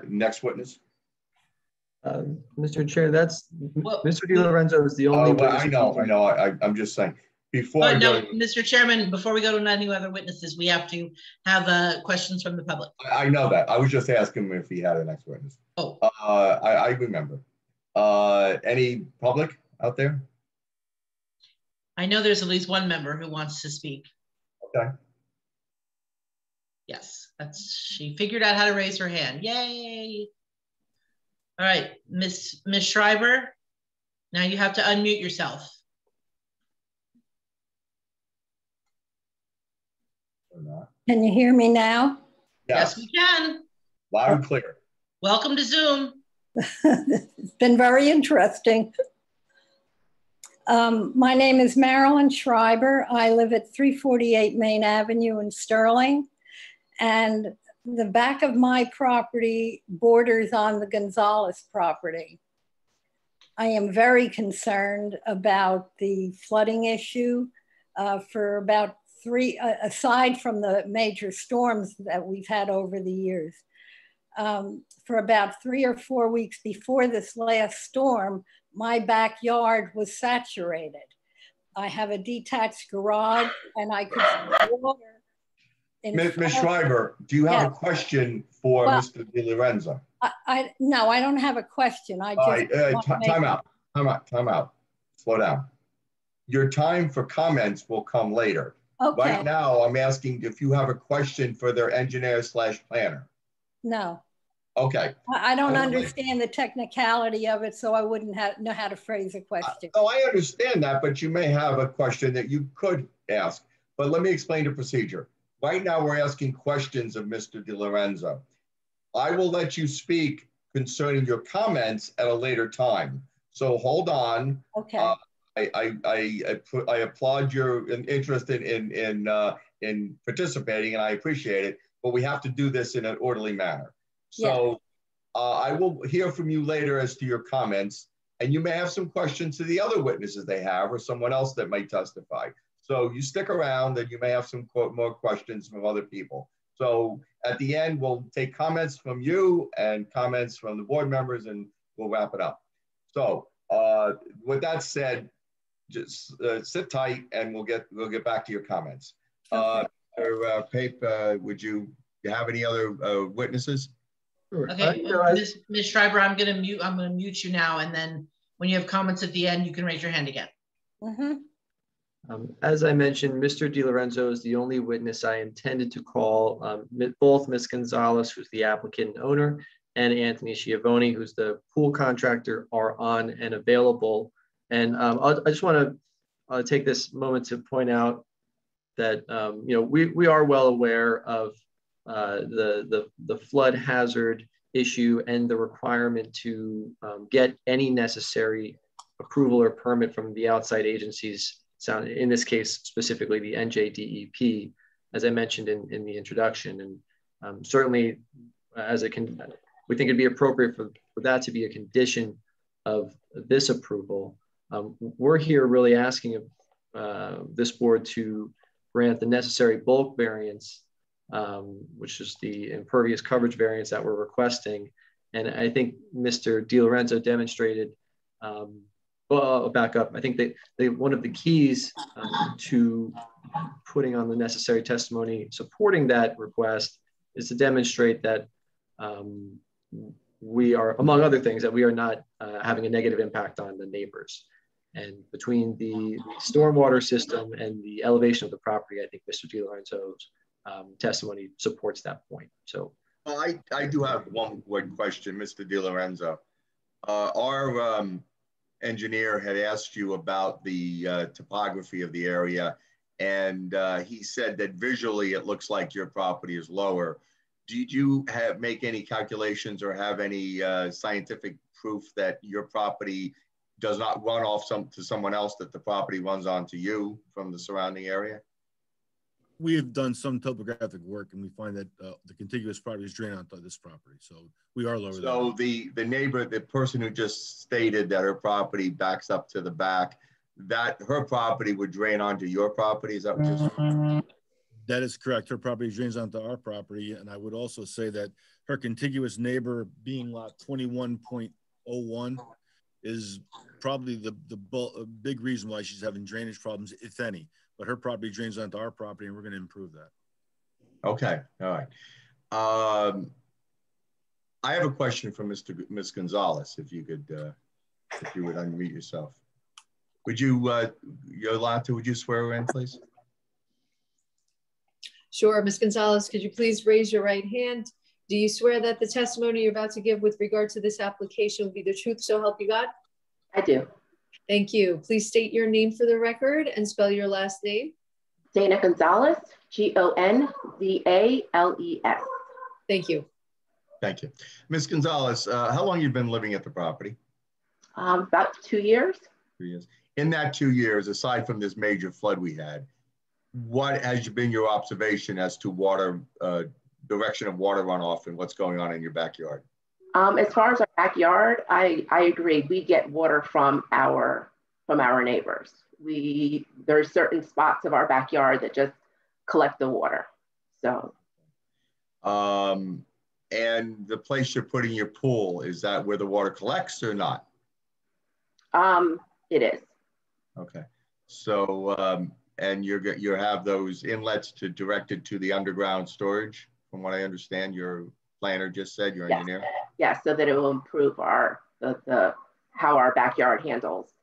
Speaker 1: Next witness.
Speaker 8: Mr. Chair, Mr. DiLorenzo is the only witness.
Speaker 1: I know. I'm just saying. Before
Speaker 3: Mr. Chairman, before we go to any other witnesses, we have to have questions from the public.
Speaker 1: I know that. I was just asking him if he had a next witness.
Speaker 3: Oh.
Speaker 1: I remember. Any public out there?
Speaker 3: I know there's at least one member who wants to speak.
Speaker 1: Okay.
Speaker 3: Yes, she figured out how to raise her hand. Yay. All right, Miss Schreiber, now you have to unmute yourself.
Speaker 11: Can you hear me now?
Speaker 3: Yes, we can.
Speaker 1: Loud and clear.
Speaker 3: Welcome to Zoom.
Speaker 11: It's been very interesting. My name is Marilyn Schreiber. I live at 348 Main Avenue in Sterling. And the back of my property borders on the Gonzalez property. I am very concerned about the flooding issue for about aside from the major storms that we've had over the years. For about 3 or 4 weeks before this last storm, my backyard was saturated. I have a detached garage and I could see water.
Speaker 1: Ms. Schreiber, do you have a question for Mr. DiLorenzo?
Speaker 11: No, I don't have a question. I just
Speaker 1: time out. Slow down. Your time for comments will come later.
Speaker 11: Okay.
Speaker 1: Right now, I'm asking if you have a question for their engineer/planner.
Speaker 11: No.
Speaker 1: Okay.
Speaker 11: I don't understand the technicality of it, so I wouldn't know how to phrase a question.
Speaker 1: Oh, I understand that, but you may have a question that you could ask. But let me explain the procedure. Right now, we're asking questions of Mr. DiLorenzo. I will let you speak concerning your comments at a later time. So hold on.
Speaker 11: Okay.
Speaker 1: I applaud your interest in participating, and I appreciate it. But we have to do this in an orderly manner. So I will hear from you later as to your comments, and you may have some questions to the other witnesses they have, or someone else that might testify. So you stick around, and you may have some more questions from other people. So at the end, we'll take comments from you and comments from the board members, and we'll wrap it up. So with that said, just sit tight, and we'll get back to your comments. Okay. Pape, would you have any other witnesses?
Speaker 8: Sure.
Speaker 3: Okay, Ms. Schreiber, I'm gonna mute you now, and then when you have comments at the end, you can raise your hand again.
Speaker 11: Mm-hmm.
Speaker 8: As I mentioned, Mr. DiLorenzo is the only witness I intended to call. Both Ms. Gonzalez, who's the applicant and owner, and Anthony Schiavone, who's the pool contractor, are on and available. And I just want to take this moment to point out that we are well aware of the flood hazard issue and the requirement to get any necessary approval or permit from the outside agencies. In this case, specifically the NJDEP, as I mentioned in the introduction. And certainly, as we think it'd be appropriate for that to be a condition of this approval. We're here really asking this board to grant the necessary bulk variance, which is the impervious coverage variance that we're requesting. And I think Mr. DiLorenzo demonstrated, well, I'll back up. I think that one of the keys to putting on the necessary testimony supporting that request is to demonstrate that we are, among other things, that we are not having a negative impact on the neighbors. And between the stormwater system and the elevation of the property, I think Mr. DiLorenzo's testimony supports that point. So
Speaker 1: I do have one question, Mr. DiLorenzo. Our engineer had asked you about the topography of the area, and he said that visually it looks like your property is lower. Did you make any calculations or have any scientific proof that your property does not run off to someone else, that the property runs onto you from the surrounding area?
Speaker 4: We have done some topographic work, and we find that the contiguous properties drain onto this property. So we are lower.
Speaker 1: So the neighbor, the person who just stated that her property backs up to the back, that her property would drain onto your property, is that what you're saying?
Speaker 4: That is correct. Her property drains onto our property. And I would also say that her contiguous neighbor, being lot 21.01, is probably the big reason why she's having drainage problems, if any. But her property drains onto our property, and we're going to improve that.
Speaker 1: Okay, all right. I have a question for Ms. Gonzalez, if you could, if you would unmute yourself. Would you, Yolanta, would you swear her in, please?
Speaker 7: Sure. Ms. Gonzalez, could you please raise your right hand? Do you swear that the testimony you're about to give with regard to this application will be the truth, so help you God?
Speaker 12: I do.
Speaker 7: Thank you. Please state your name for the record and spell your last name.
Speaker 12: Dana Gonzalez, Gonzales.
Speaker 7: Thank you.
Speaker 1: Thank you. Ms. Gonzalez, how long have you been living at the property?
Speaker 12: About 2 years.
Speaker 1: 2 years. In that 2 years, aside from this major flood we had, what has been your observation as to water, direction of water runoff and what's going on in your backyard?
Speaker 12: As far as our backyard, I agree. We get water from our neighbors. There's certain spots of our backyard that just collect the water. So.
Speaker 1: And the place you're putting your pool, is that where the water collects or not?
Speaker 12: It is.
Speaker 1: Okay. So, and you have those inlets directed to the underground storage, from what I understand. Your planner just said, your engineer.
Speaker 12: Yes, so that it will improve how our backyard handles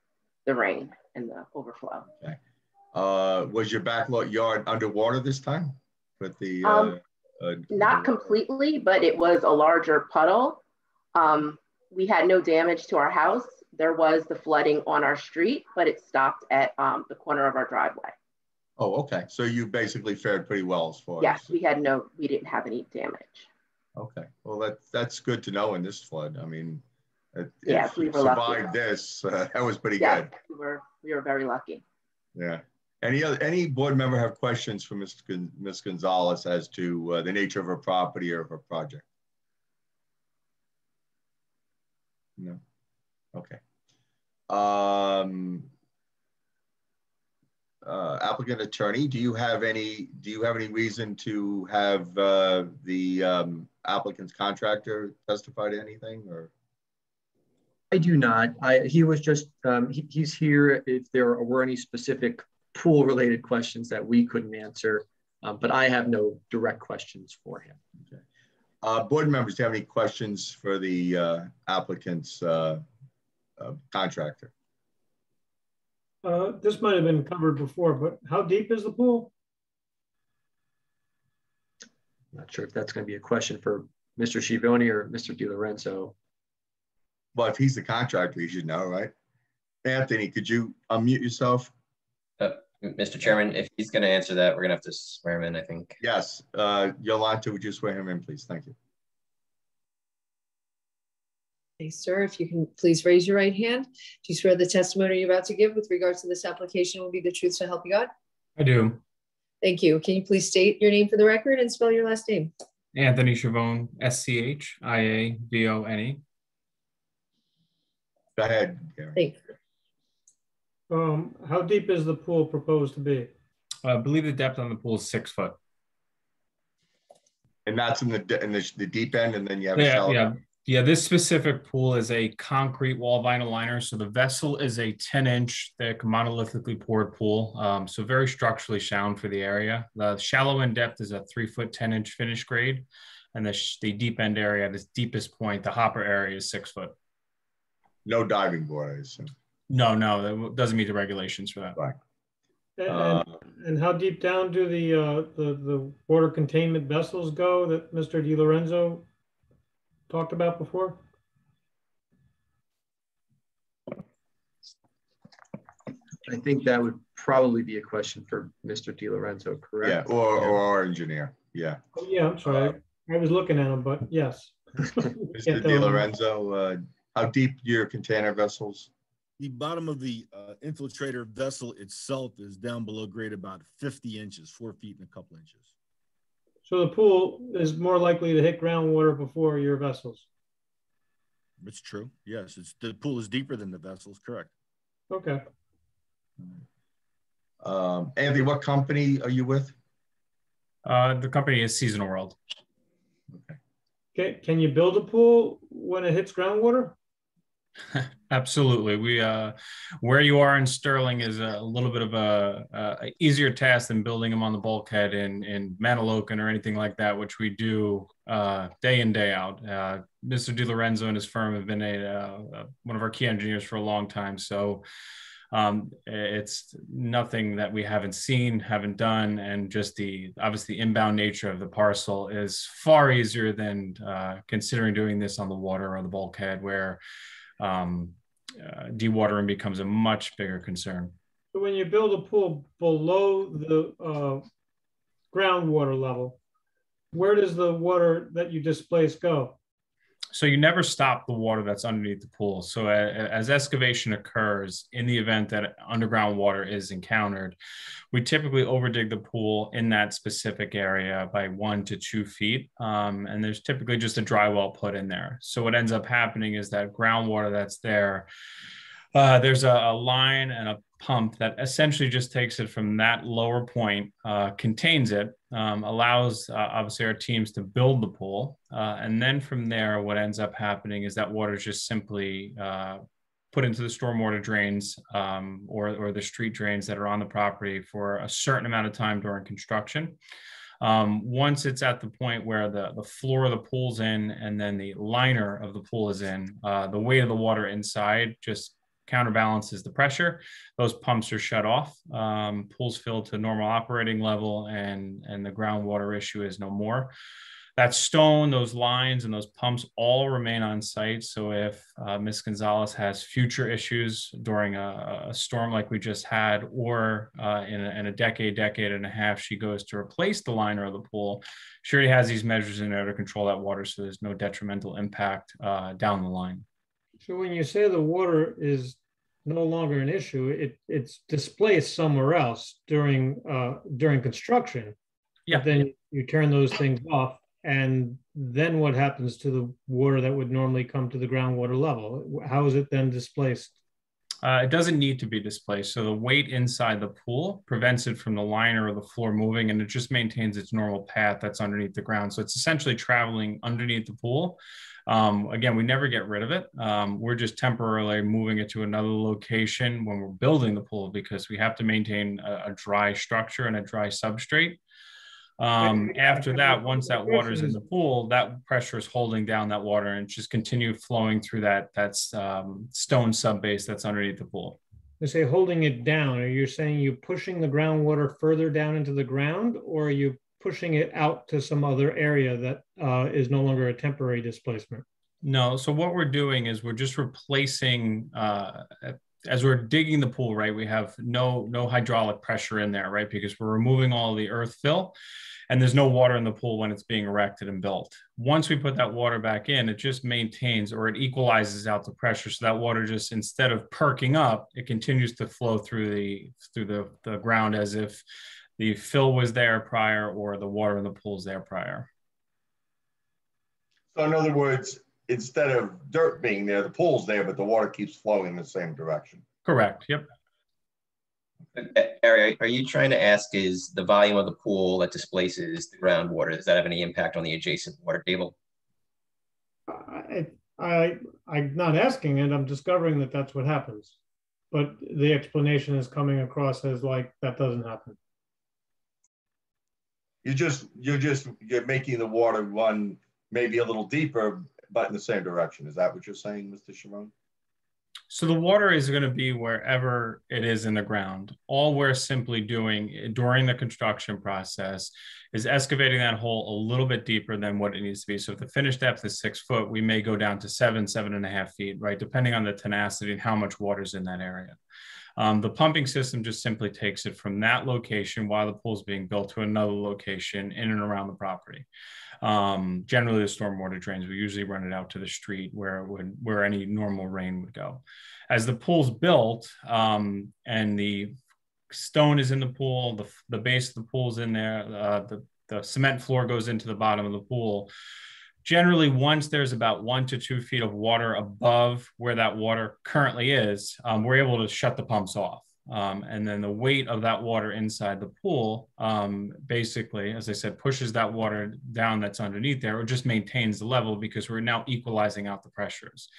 Speaker 12: the rain and the overflow.
Speaker 1: Okay. Was your backyard underwater this time with the?
Speaker 12: Not completely, but it was a larger puddle. We had no damage to our house. There was the flooding on our street, but it stopped at the corner of our driveway.
Speaker 1: Oh, okay. So you basically fared pretty well as far as.
Speaker 12: Yes, we didn't have any damage.
Speaker 1: Okay. Well, that's good to know in this flood. I mean,
Speaker 12: yes, we
Speaker 1: survived
Speaker 12: lucky.
Speaker 1: This. That was pretty
Speaker 12: good. We were very lucky.
Speaker 1: Yeah. Any board member have questions for Ms. Gonzalez as to the nature of her property or her project? No. Okay. Applicant attorney, do you have any reason to have the applicant's contractor testify to anything, or?
Speaker 8: I do not. He was just he's here if there were any specific pool related questions that we couldn't answer, but I have no direct questions for him.
Speaker 1: Okay. Board members, do you have any questions for the applicant's contractor?
Speaker 6: This might have been covered before, but how deep is the pool?
Speaker 8: Not sure if that's going to be a question for Mr. Schiavone or Mr. DiLorenzo.
Speaker 1: Well, if he's the contractor, he should know, right? Anthony, could you unmute yourself?
Speaker 2: Mr. Chairman, if he's going to answer that, we're going to have to swear him in, I think.
Speaker 1: Yes. Yolanta, would you swear him in, please? Thank you.
Speaker 7: Okay, sir, if you can please raise your right hand. Do you swear the testimony you're about to give with regards to this application will be the truth, so help you God?
Speaker 13: I do.
Speaker 7: Thank you. Can you please state your name for the record and spell your last name?
Speaker 13: Anthony Schiavone, Schiavone.
Speaker 1: Go ahead, Gary.
Speaker 7: Thank
Speaker 6: you. How deep is the pool proposed to be?
Speaker 13: I believe the depth on the pool is 6 foot.
Speaker 1: And that's in the deep end, and then you have a shallow.
Speaker 13: Yeah, this specific pool is a concrete wall vinyl liner. So the vessel is a 10-inch thick monolithically poured pool. So very structurally sound for the area. The shallow end depth is a 3 foot 10-inch finish grade. And the deep end area at its deepest point, the hopper area is 6 foot.
Speaker 1: No diving board, I assume.
Speaker 13: No, that doesn't meet the regulations for that.
Speaker 1: Right.
Speaker 6: And how deep down do the water containment vessels go that Mr. DiLorenzo talked about before?
Speaker 8: I think that would probably be a question for Mr. DiLorenzo, correct?
Speaker 1: Yeah, or our engineer. Yeah.
Speaker 6: Oh, yeah, I'm sorry. I was looking at him, but yes.
Speaker 1: Mr. DiLorenzo, how deep your container vessels?
Speaker 4: The bottom of the infiltrator vessel itself is down below grade about 50 inches, 4 feet and a couple inches.
Speaker 6: So the pool is more likely to hit groundwater before your vessels.
Speaker 4: It's true. Yes, the pool is deeper than the vessels. Correct.
Speaker 6: Okay.
Speaker 1: Anthony, what company are you with?
Speaker 13: The company is Seasonal World.
Speaker 6: Okay. Can you build a pool when it hits groundwater?
Speaker 13: Absolutely. We where you are in Sterling is a little bit of a easier task than building them on the bulkhead in Manilokan or anything like that, which we do day in, day out. Mr. DiLorenzo and his firm have been one of our key engineers for a long time. So it's nothing that we haven't seen, haven't done, and just obviously inbound nature of the parcel is far easier than considering doing this on the water or the bulkhead, where dewatering becomes a much bigger concern.
Speaker 6: So when you build a pool below the groundwater level, where does the water that you displace go?
Speaker 13: So you never stop the water that's underneath the pool. So as excavation occurs, in the event that underground water is encountered, we typically overdig the pool in that specific area by 1 to 2 feet. And there's typically just a dry well put in there. So what ends up happening is that groundwater that's there, there's a line and a pump that essentially just takes it from that lower point, contains it, allows obviously our teams to build the pool. And then from there, what ends up happening is that water is just simply put into the stormwater drains or the street drains that are on the property for a certain amount of time during construction. Once it's at the point where the floor of the pool's in and then the liner of the pool is in, the weight of the water inside just counterbalances the pressure. Those pumps are shut off, pools filled to normal operating level, and the groundwater issue is no more. That stone, those lines, and those pumps all remain on site. So if Ms. Gonzalez has future issues during a storm like we just had, or in a decade and a half, she goes to replace the liner of the pool, she already has these measures in there to control that water, so there's no detrimental impact down the line.
Speaker 6: So when you say the water is no longer an issue, it's displaced somewhere else during construction.
Speaker 13: Yeah.
Speaker 6: But then you turn those things off, and then what happens to the water that would normally come to the groundwater level? How is it then displaced?
Speaker 13: It doesn't need to be displaced. So the weight inside the pool prevents it from the liner or the floor moving, and it just maintains its normal path that's underneath the ground. So it's essentially traveling underneath the pool. Again, we never get rid of it. We're just temporarily moving it to another location when we're building the pool, because we have to maintain a dry structure and a dry substrate. After that, once that water is in the pool, that pressure is holding down that water and just continue flowing through that stone subbase that's underneath the pool.
Speaker 6: You say holding it down. Are you saying you're pushing the groundwater further down into the ground, or are you pushing it out to some other area that is no longer a temporary displacement?
Speaker 13: No. So what we're doing is we're just replacing, as we're digging the pool, right, we have no hydraulic pressure in there, right, because we're removing all the earth fill, and there's no water in the pool when it's being erected and built. Once we put that water back in, it just maintains, or it equalizes out the pressure. So that water just, instead of perking up, it continues to flow through the ground as if the fill was there prior or the water in the pool is there prior.
Speaker 1: So in other words, instead of dirt being there, the pool's there, but the water keeps flowing in the same direction.
Speaker 13: Correct. Yep.
Speaker 2: Ari, are you trying to ask, is the volume of the pool that displaces the groundwater, does that have any impact on the adjacent water table?
Speaker 6: I'm not asking it, I'm discovering that that's what happens. But the explanation is coming across as like, that doesn't happen.
Speaker 1: You're making the water run maybe a little deeper, but in the same direction. Is that what you're saying, Mr. Sharon?
Speaker 13: So the water is going to be wherever it is in the ground. All we're simply doing during the construction process is excavating that hole a little bit deeper than what it needs to be. So if the finished depth is 6 foot, we may go down to 7.5 feet, right? Depending on the tenacity and how much water is in that area. The pumping system just simply takes it from that location while the pool is being built to another location in and around the property. Generally, the stormwater drains, we usually run it out to the street where any normal rain would go. As the pool's built and the stone is in the pool, the base of the pool's in there, the cement floor goes into the bottom of the pool. Generally, once there's about 1 to 2 feet of water above where that water currently is, we're able to shut the pumps off. And then the weight of that water inside the pool, basically, as I said, pushes that water down that's underneath there, or just maintains the level because we're now equalizing out the pressures.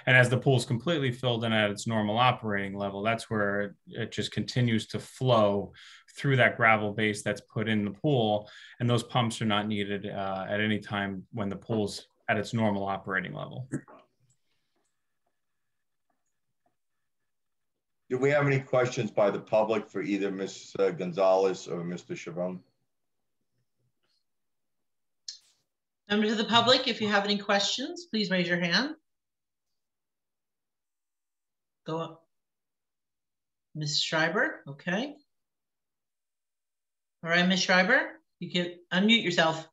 Speaker 13: And as the pool is completely filled in at its normal operating level, that's where it just continues to flow through that gravel base that's put in the pool. And those pumps are not needed at any time when the pool's at its normal operating level.
Speaker 1: Do we have any questions by the public for either Ms. Gonzalez or Mr. Chavon?
Speaker 3: Members of the public, if you have any questions, please raise your hand. Go up. Ms. Schreiber, okay. All right, Ms. Schreiber, you can unmute yourself.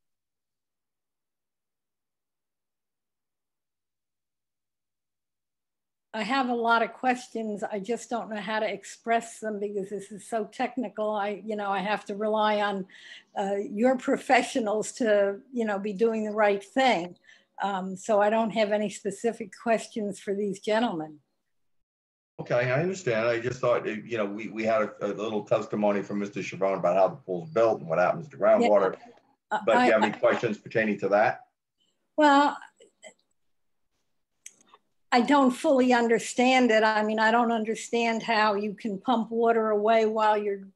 Speaker 11: I have a lot of questions. I just don't know how to express them because this is so technical. I have to rely on your professionals to, be doing the right thing. So I don't have any specific questions for these gentlemen.
Speaker 1: Okay, I understand. I just thought, we had a little testimony from Mr. Chavon about how the pool's built and what happens to groundwater. Yeah. But do you have any questions pertaining to that?
Speaker 11: Well, I don't fully understand it. I mean, I don't understand how you can pump water away while you're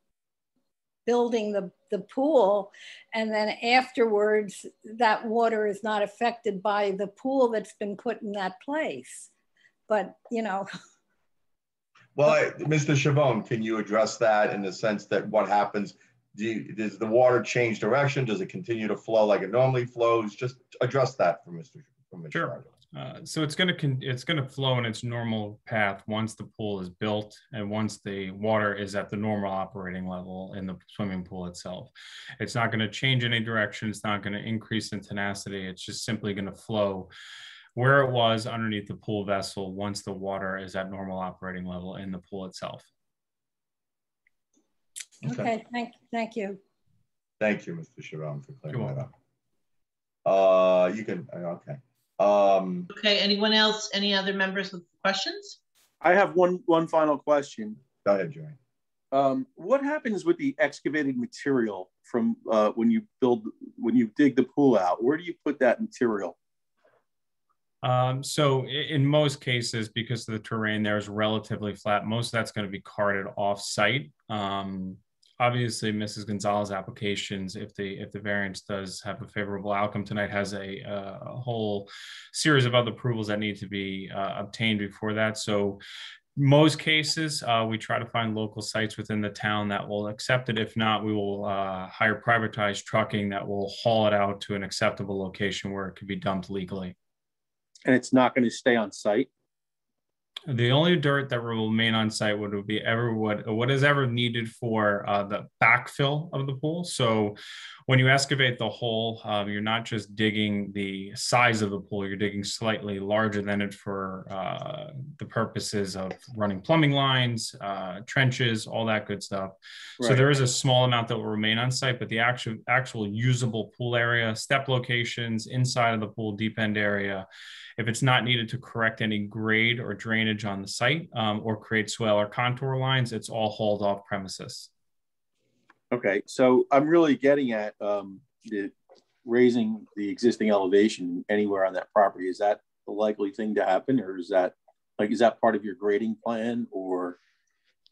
Speaker 11: building the pool. And then afterwards, that water is not affected by the pool that's been put in that place. But,
Speaker 1: Well, Mr. Chavon, can you address that in the sense that what happens? Does the water change direction? Does it continue to flow like it normally flows? Just address that for Mr.
Speaker 13: Sure. So it's going to flow in its normal path once the pool is built and once the water is at the normal operating level in the swimming pool itself. It's not going to change any direction. It's not going to increase in tenacity. It's just simply going to flow where it was underneath the pool vessel once the water is at normal operating level in the pool itself.
Speaker 11: Okay, thank you.
Speaker 1: Thank you, Mr. Chavon, for clearing that up. You can, okay.
Speaker 3: Okay, anyone else, any other members with questions?
Speaker 5: I have one final question.
Speaker 1: Go ahead, Joey.
Speaker 5: What happens with the excavated material from when you dig the pool out? Where do you put that material?
Speaker 13: So in most cases, because of the terrain there is relatively flat, most of that's going to be carted off site. Obviously, Mrs. Gonzalez applications, if the variance does have a favorable outcome tonight, has a whole series of other approvals that need to be obtained before that. So most cases, we try to find local sites within the town that will accept it. If not, we will hire privatized trucking that will haul it out to an acceptable location where it could be dumped legally.
Speaker 5: And it's not going to stay on site?
Speaker 13: The only dirt that will remain on site would be what is ever needed for the backfill of the pool. So when you excavate the hole, you're not just digging the size of the pool, you're digging slightly larger than it for the purposes of running plumbing lines, trenches, all that good stuff. Right. So there is a small amount that will remain on site, but the actual usable pool area, step locations, inside of the pool, deep end area, if it's not needed to correct any grade or drainage on the site or create swale or contour lines, it's all hauled off premises.
Speaker 5: Okay, so I'm really getting at raising the existing elevation anywhere on that property. Is that the likely thing to happen, or is that part of your grading plan or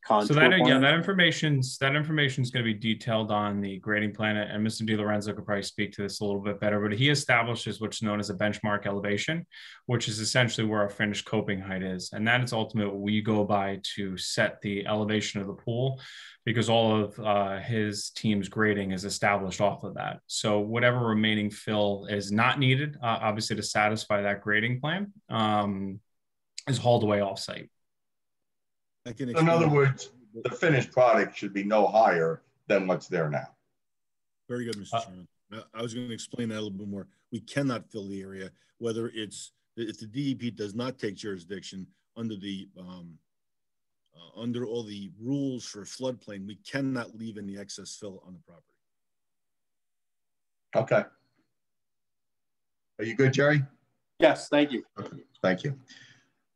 Speaker 5: contour
Speaker 13: so that
Speaker 5: plan?
Speaker 13: Yeah, that information is going to be detailed on the grading plan, and Mr. DiLorenzo could probably speak to this a little bit better, but he establishes what's known as a benchmark elevation, which is essentially where our finished coping height is, and that is ultimately what we go by to set the elevation of the pool, because all of his team's grading is established off of that. So whatever remaining fill is not needed, obviously to satisfy that grading plan, is hauled away off-site.
Speaker 1: In other words, the finished product should be no higher than what's there now.
Speaker 4: Very good, Mr. Chairman. I was going to explain that a little bit more. We cannot fill the area, whether it's, if the DEP does not take jurisdiction under the under all the rules for floodplain, we cannot leave any excess fill on the property.
Speaker 1: Okay. Are you good, Jerry?
Speaker 5: Yes, thank you.
Speaker 1: Okay, thank you.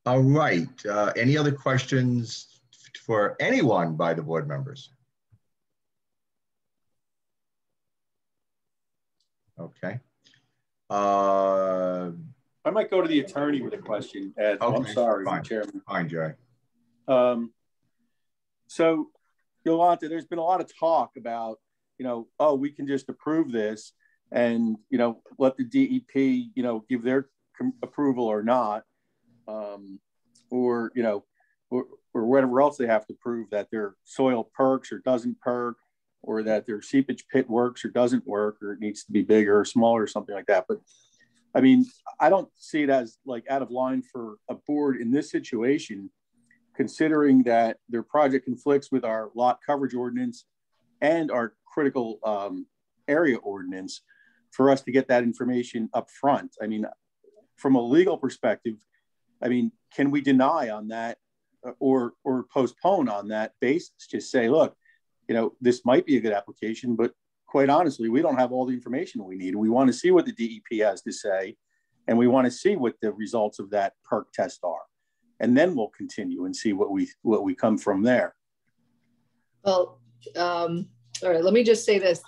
Speaker 1: All right. Any other questions for anyone by the board members? Okay.
Speaker 5: I might go to the attorney with a question, Ed. Okay. I'm sorry,
Speaker 1: Fine.
Speaker 5: Chairman.
Speaker 1: Fine, Jerry.
Speaker 5: So, Yolanta, there's been a lot of talk about, oh, we can just approve this and, let the DEP, give their approval or not. Or whatever else they have to prove, that their soil perks or doesn't perk, or that their seepage pit works or doesn't work, or it needs to be bigger or smaller or something like that. But I mean, I don't see it as like out of line for a board in this situation, considering that their project conflicts with our lot coverage ordinance and our critical area ordinance, for us to get that information up front. I mean, from a legal perspective, I mean, can we deny on that or postpone on that basis? Just say, look, this might be a good application, but quite honestly, we don't have all the information we need. We want to see what the DEP has to say, and we want to see what the results of that perk test are. And then we'll continue and see what we come from there.
Speaker 7: Well, all right, let me just say this.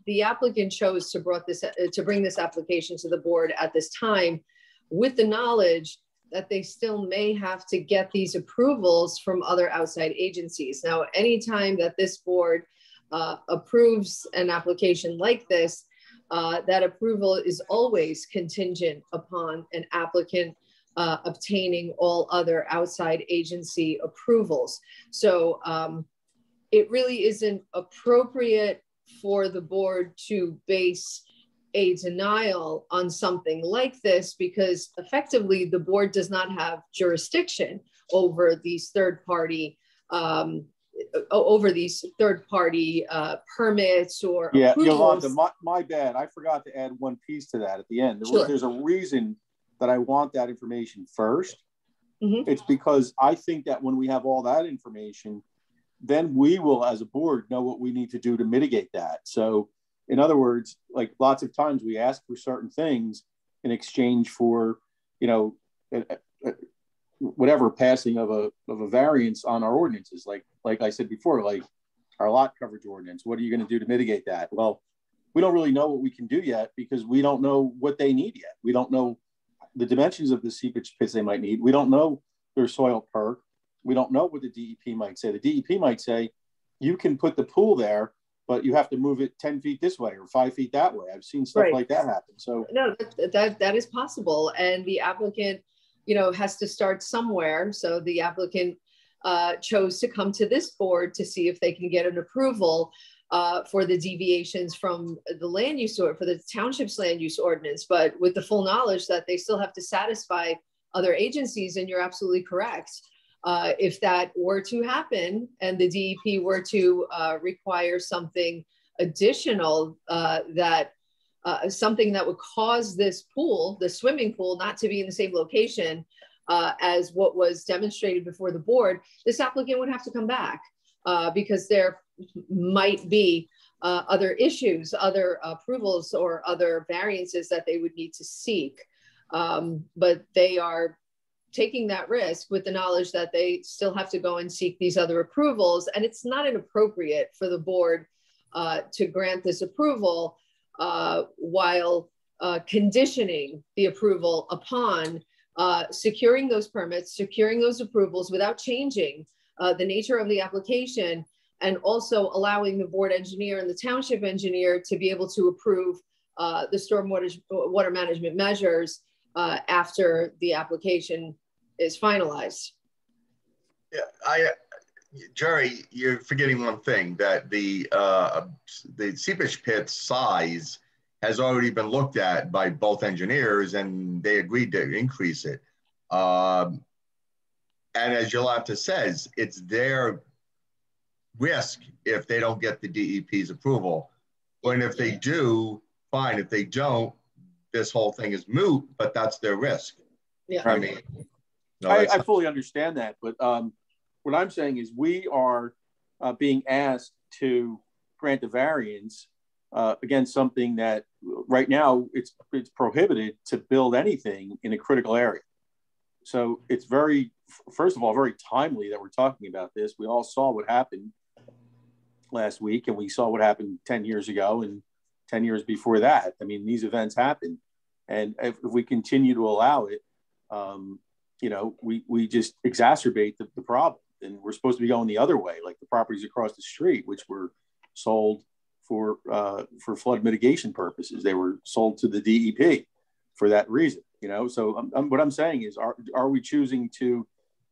Speaker 7: The applicant chose to bring this application to the board at this time with the knowledge that they still may have to get these approvals from other outside agencies. Now, anytime that this board approves an application like this, that approval is always contingent upon an applicant obtaining all other outside agency approvals. So it really isn't appropriate for the board to base a denial on something like this, because effectively the board does not have jurisdiction over these third-party permits or
Speaker 5: yeah, Yolanta, my bad. I forgot to add one piece to that at the end. There's a reason that I want that information first. Mm-hmm. It's because I think that when we have all that information, then we will, as a board, know what we need to do to mitigate that. So, in other words, like lots of times we ask for certain things in exchange for, whatever passing of a variance on our ordinances. Like I said before, like our lot coverage ordinance. What are you going to do to mitigate that? Well, we don't really know what we can do yet because we don't know what they need yet. We don't know the dimensions of the seepage pits they might need. We don't know their soil perk. We don't know what the DEP might say. The DEP might say, you can put the pool there, but you have to move it 10 feet this way or 5 feet that way. I've seen stuff like that happen. So
Speaker 7: no, that is possible. And the applicant, has to start somewhere. So the applicant chose to come to this board to see if they can get an approval for the deviations from the land use or for the township's land use ordinance, but with the full knowledge that they still have to satisfy other agencies, and you're absolutely correct. If that were to happen and the DEP were to require something additional, something that would cause this pool, the swimming pool, not to be in the same location as what was demonstrated before the board, this applicant would have to come back because there might be other issues, other approvals, or other variances that they would need to seek. But they are taking that risk with the knowledge that they still have to go and seek these other approvals. And it's not inappropriate for the board to grant this approval while conditioning the approval upon securing those permits, securing those approvals without changing the nature of the application, and also allowing the board engineer and the township engineer to be able to approve the stormwater water management measures after the application is finalized.
Speaker 1: Yeah, Jerry, you're forgetting one thing, that the seepage pit size has already been looked at by both engineers, and they agreed to increase it. And as Yolanta says, it's their risk if they don't get the DEP's approval. And if they do, fine. If they don't, this whole thing is moot, but that's their risk.
Speaker 7: Yeah.
Speaker 5: Right.
Speaker 1: I mean, no,
Speaker 5: I fully understand that, but what I'm saying is we are being asked to grant the variance against something that right now it's prohibited to build anything in a critical area. So it's first of all, very timely that we're talking about this. We all saw what happened last week, and we saw what happened 10 years ago and 10 years before that. I mean, these events happen. And if we continue to allow it, you know, we just exacerbate the problem. And we're supposed to be going the other way, like the properties across the street, which were sold for flood mitigation purposes. They were sold to the DEP for that reason, you know? So what I'm saying is, are we choosing to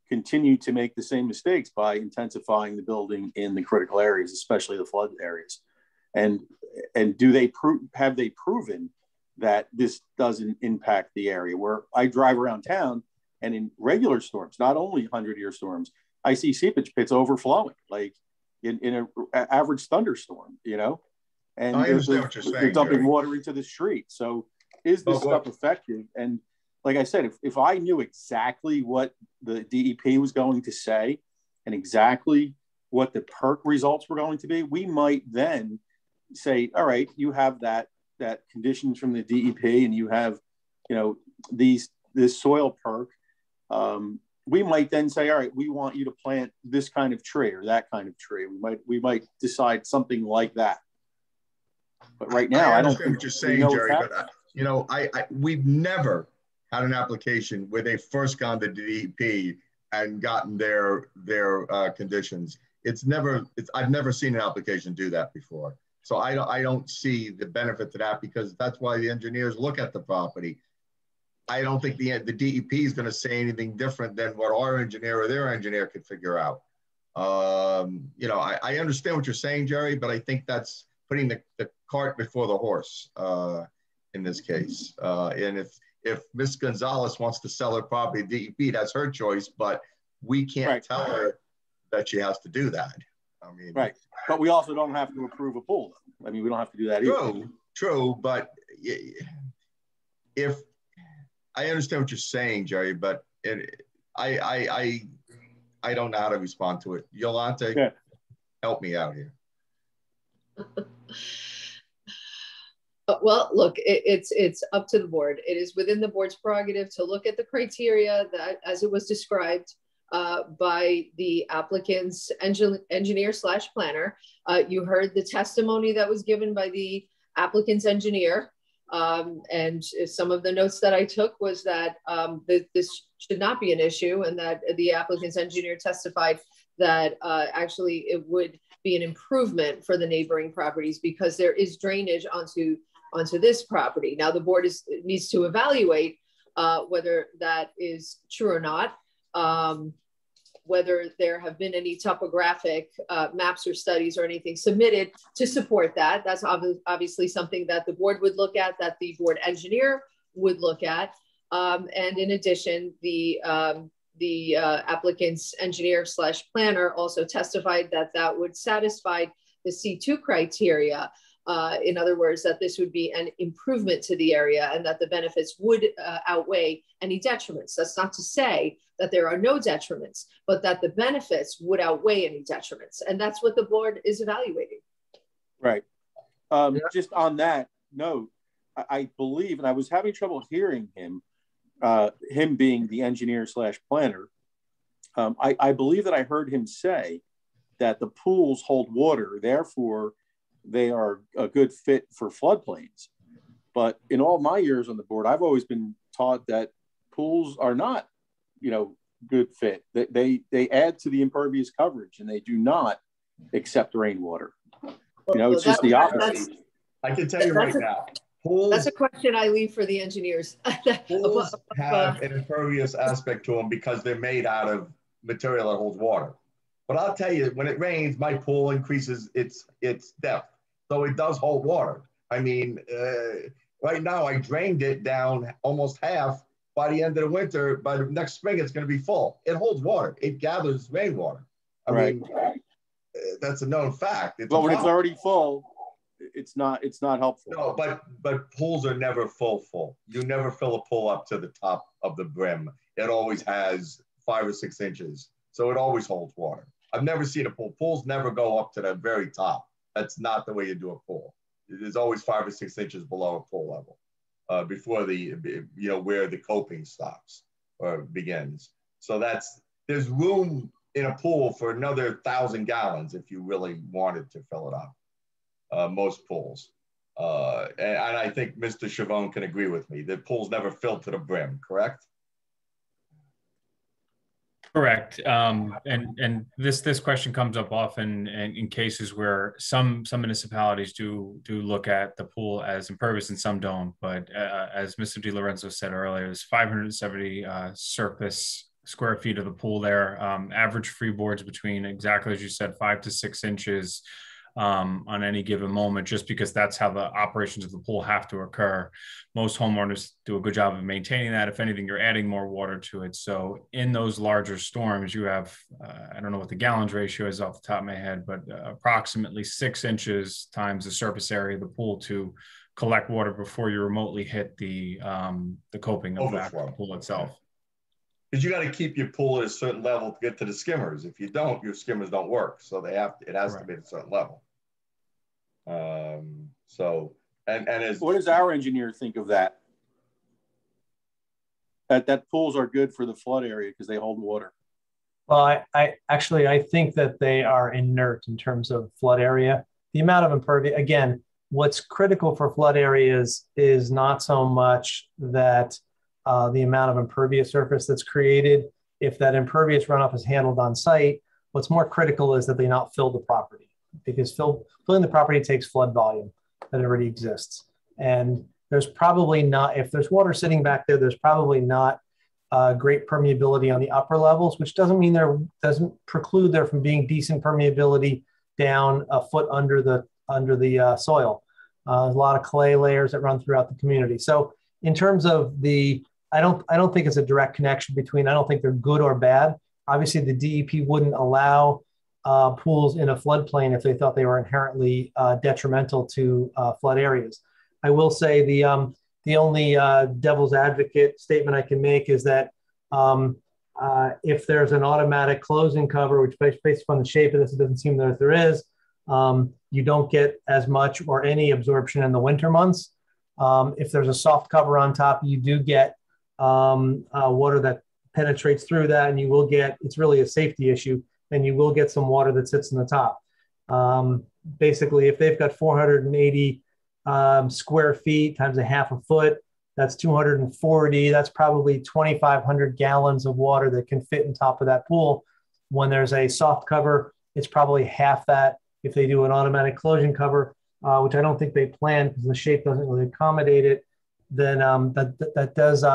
Speaker 5: continue to make the same mistakes by intensifying the building in the critical areas, especially the flood areas? And do they have they proven that this doesn't impact the area? Where I drive around town, and in regular storms, not only 100-year storms, I see seepage pits overflowing, like in an average thunderstorm, you know? And
Speaker 1: I understand what you're saying,
Speaker 5: they're dumping
Speaker 1: Jerry.
Speaker 5: water into the street. So is this stuff effective? And like I said, if I knew exactly what the DEP was going to say and exactly what the PERC results were going to be, we might then say, all right, you have that conditions from the DEP, and you have, you know, this soil PERC. We might then say, all right, we want you to plant this kind of tree or that kind of tree. We might decide something like that. But right now, I don't think
Speaker 1: what you're saying, Jerry. But you know, we've never had an application where they first gone to DEP and gotten their conditions. I've never seen an application do that before. So I don't see the benefit to that, because that's why the engineers look at the property. I don't think the DEP is going to say anything different than what our engineer or their engineer could figure out. You know, I understand what you're saying, Jerry, but I think that's putting the cart before the horse in this case. And if Ms. Gonzalez wants to sell her property to DEP, that's her choice, but we can't tell her that she has to do that. I mean,
Speaker 5: right. But we also don't have to approve a pool. I mean, we don't have to do that either.
Speaker 1: True. But if I understand what you're saying, Jerry, but I don't know how to respond to it. Yolanta, help me out here.
Speaker 7: Well, look, it's up to the board. It is within the board's prerogative to look at the criteria that, as it was described by the applicant's engineer/planner. You heard the testimony that was given by the applicant's engineer. And some of the notes that I took was that this should not be an issue, and that the applicant's engineer testified that actually it would be an improvement for the neighboring properties because there is drainage onto this property. Now the board needs to evaluate whether that is true or not, whether there have been any topographic maps or studies or anything submitted to support that. That's obviously something that the board would look at, that the board engineer would look at. And in addition, the applicant's engineer/planner also testified that that would satisfy the C2 criteria. In other words, that this would be an improvement to the area and that the benefits would outweigh any detriments. That's not to say that there are no detriments, but that the benefits would outweigh any detriments. And that's what the board is evaluating.
Speaker 5: Right. Just on that note, I believe, and I was having trouble hearing him, him being the engineer/planner, I believe that I heard him say that the pools hold water, therefore they are a good fit for floodplains. But in all my years on the board, I've always been taught that pools are not, good fit. They add to the impervious coverage and they do not accept rainwater. It's just the opposite.
Speaker 1: I can tell you right now. Pools,
Speaker 7: that's a question I leave for the engineers.
Speaker 1: Pools have an impervious aspect to them because they're made out of material that holds water. But I'll tell you, when it rains, my pool increases its depth. So it does hold water. I mean, right now I drained it down almost half. By the end of the winter, by the next spring, it's going to be full. It holds water. It gathers rainwater. I mean, that's a known fact.
Speaker 5: But when it's already full, it's not helpful.
Speaker 1: No, but pools are never full. You never fill a pool up to the top of the brim. It always has 5 or 6 inches. So it always holds water. I've never seen a pool. Pools never go up to the very top. That's not the way you do a pool. There's always 5 or 6 inches below a pool level before where the coping stops or begins. So there's room in a pool for another 1,000 gallons if you really wanted to fill it up. Most pools. And I think Mr. Chavone can agree with me that pools never fill to the brim, correct?
Speaker 13: Correct. And this question comes up often in cases where some municipalities do look at the pool as impervious and some don't. But as Mr. DiLorenzo said earlier, there's 570 surface square feet of the pool there. Average freeboards between, exactly as you said, 5 to 6 inches on any given moment, just because that's how the operations of the pool have to occur. Most homeowners do a good job of maintaining that. If anything, you're adding more water to it. So in those larger storms, you have, I don't know what the gallons ratio is off the top of my head, but approximately 6 inches times the surface area of the pool to collect water before you remotely hit the coping of the pool itself.
Speaker 1: Because you got to keep your pool at a certain level to get to the skimmers. If you don't, your skimmers don't work. So it has to be at a certain level.
Speaker 5: What does our engineer think of that? That pools are good for the flood area because they hold water.
Speaker 9: Well, I think that they are inert in terms of flood area. The amount of impervious, again, what's critical for flood areas is not so much that the amount of impervious surface that's created. If that impervious runoff is handled on site, what's more critical is that they not fill the property, because filling the property takes flood volume that already exists. And there's probably not, if there's water sitting back there, there's probably not great permeability on the upper levels, which doesn't preclude there from being decent permeability down a foot under the soil. There's a lot of clay layers that run throughout the community. So in terms of I don't think it's a direct connection between, I don't think they're good or bad. Obviously the DEP wouldn't allow pools in a floodplain if they thought they were inherently detrimental to flood areas. I will say the only devil's advocate statement I can make is that if there's an automatic closing cover, which based upon the shape of this, it doesn't seem that there is, you don't get as much or any absorption in the winter months. If there's a soft cover on top, you do get water that penetrates through that, and you will get, it's really a safety issue, and you will get some water that sits in the top. Basically, if they've got 480 square feet times a half a foot, that's 240. That's probably 2,500 gallons of water that can fit in top of that pool. When there's a soft cover, it's probably half that. If they do an automatic closing cover, which I don't think they plan because the shape doesn't really accommodate it, then that does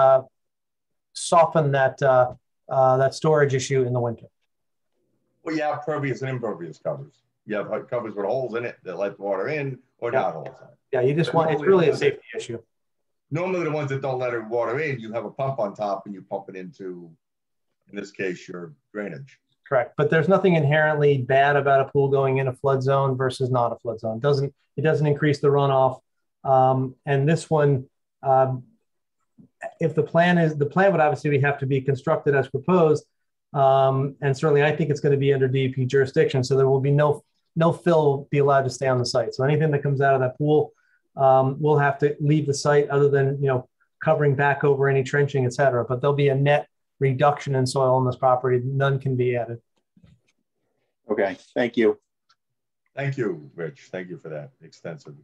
Speaker 9: soften that storage issue in the winter.
Speaker 1: Well, you have pervious and impervious covers. You have covers with holes in it that let water in or not holes in it.
Speaker 9: Yeah, you just want, it's really a safety issue.
Speaker 1: normally the ones that don't let water in, you have a pump on top and you pump it into, in this case, your drainage.
Speaker 9: Correct, but there's nothing inherently bad about a pool going in a flood zone versus not a flood zone. It doesn't increase the runoff. And this one, if the plan would obviously have to be constructed as proposed. And certainly I think it's going to be under DEP jurisdiction. So there will be no fill be allowed to stay on the site. So anything that comes out of that pool will have to leave the site, other than, covering back over any trenching, et cetera. But there'll be a net reduction in soil on this property. None can be added.
Speaker 5: Okay, thank you.
Speaker 1: Thank you, Rich. Thank you for that extensive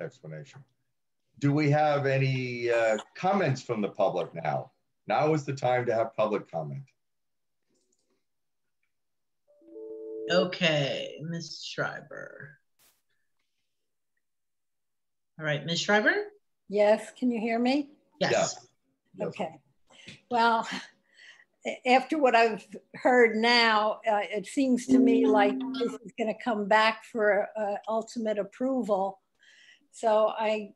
Speaker 1: explanation. Do we have any comments from the public now? Now is the time to have public comment.
Speaker 3: Okay, Ms. Schreiber. All right, Ms. Schreiber?
Speaker 11: Yes, can you hear me?
Speaker 3: Yes.
Speaker 11: Okay. Well, after what I've heard now, it seems to me like this is going to come back for ultimate approval. So I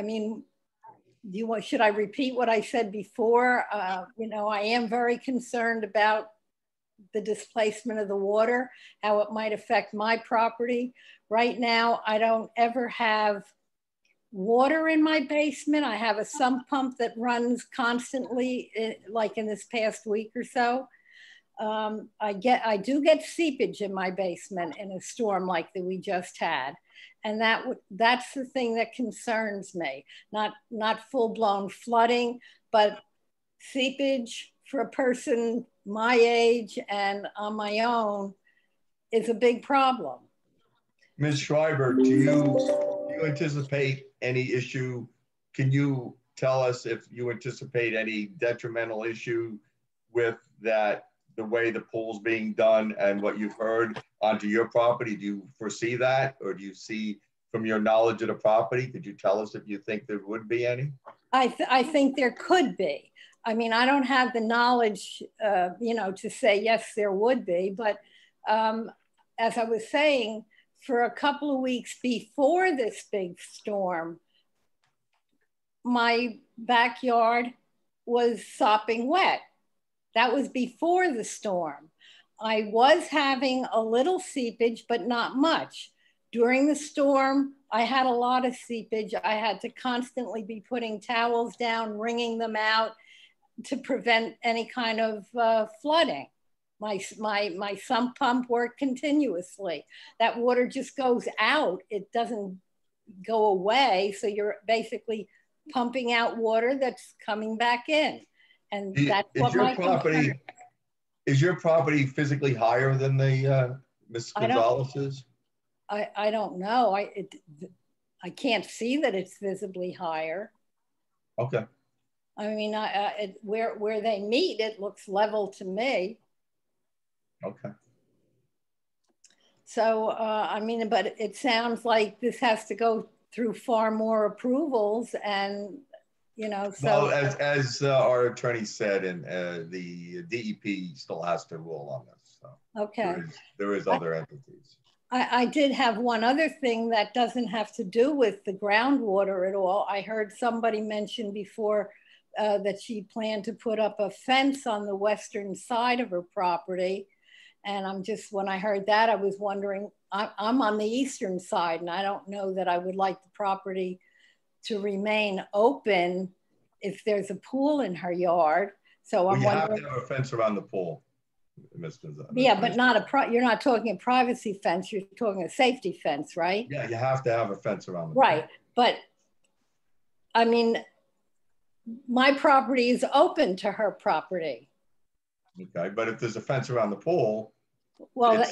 Speaker 11: mean, should I repeat what I said before? I am very concerned about the displacement of the water, how it might affect my property. Right now, I don't ever have water in my basement. I have a sump pump that runs constantly, like in this past week or so. I do get seepage in my basement in a storm like that we just had. And that's the thing that concerns me. Not full-blown flooding, but seepage for a person my age and on my own is a big problem.
Speaker 1: Ms. Schreiber, do you anticipate any issue? Can you tell us if you anticipate any detrimental issue with that, the way the pool's being done and what you've heard onto your property? Do you foresee that, or do you see from your knowledge of the property? Could you tell us if you think there would be any?
Speaker 11: I think there could be. I mean, I don't have the knowledge, to say yes, there would be, but as I was saying, for a couple of weeks before this big storm, my backyard was sopping wet. That was before the storm. I was having a little seepage, but not much. During the storm, I had a lot of seepage. I had to constantly be putting towels down, wringing them out to prevent any kind of flooding. My sump pump worked continuously. That water just goes out. It doesn't go away. So you're basically pumping out water that's coming back in. And that's what my property.
Speaker 1: Is your property physically higher than the Ms. Gonzalez's?
Speaker 11: I don't know. I can't see that it's visibly higher.
Speaker 1: Okay.
Speaker 11: I mean, where they meet, it looks level to me.
Speaker 1: Okay.
Speaker 11: So, but it sounds like this has to go through far more approvals and, so.
Speaker 1: Well, as our attorney said, and the DEP still has to rule on this. So
Speaker 11: okay.
Speaker 1: There is other entities.
Speaker 11: I did have one other thing that doesn't have to do with the groundwater at all. I heard somebody mention before that she planned to put up a fence on the western side of her property. And when I heard that, I was wondering, I'm on the eastern side, and I don't know that I would like the property to remain open if there's a pool in her yard. So I'm wondering.
Speaker 1: You have to have a fence around the pool.
Speaker 11: Yeah, but you're not talking a privacy fence, you're talking a safety fence, right?
Speaker 1: Yeah, you have to have a fence around the pool.
Speaker 11: Right, but I mean, my property is open to her property.
Speaker 1: Okay, but if there's a fence around the pool.
Speaker 11: Well,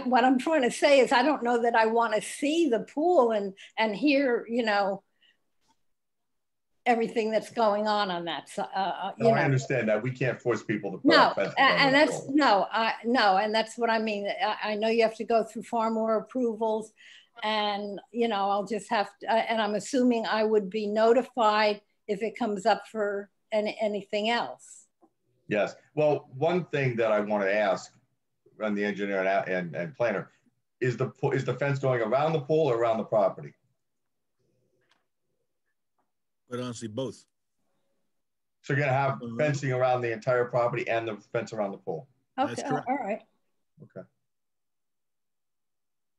Speaker 11: what I'm trying to say is I don't know that I want to see the pool and hear, everything that's going on that side.
Speaker 1: I understand that. We can't force people to put up fences.
Speaker 11: And that's and that's what I mean. I know you have to go through far more approvals, and I'll just have to. And I'm assuming I would be notified if it comes up for anything else.
Speaker 1: Yes. Well, one thing that I want to ask on the engineer and planner is the fence going around the pool or around the property?
Speaker 4: Quite honestly, both.
Speaker 1: So you're gonna have fencing around the entire property and the fence around the pool?
Speaker 11: Okay, that's correct. All right.
Speaker 1: Okay.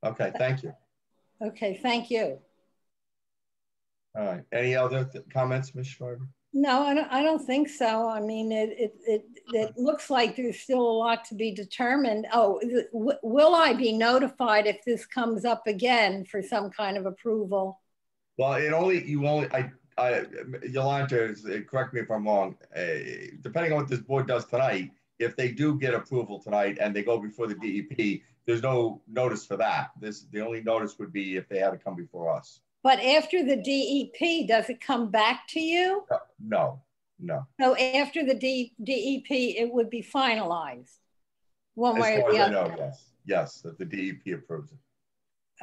Speaker 1: Okay, thank you.
Speaker 11: Okay, thank you.
Speaker 1: All right, any other comments, Ms. Schreiber?
Speaker 11: No, I don't think so. I mean, it looks like there's still a lot to be determined. Oh, will I be notified if this comes up again for some kind of approval?
Speaker 1: Well, Yolanda, correct me if I'm wrong, depending on what this board does tonight, if they do get approval tonight and they go before the DEP, there's no notice for that. The only notice would be if they had to come before us.
Speaker 11: But after the DEP, does it come back to you?
Speaker 1: No.
Speaker 11: So after the DEP, it would be finalized one way or the other?
Speaker 1: As far as I know, yes, that the DEP approves it.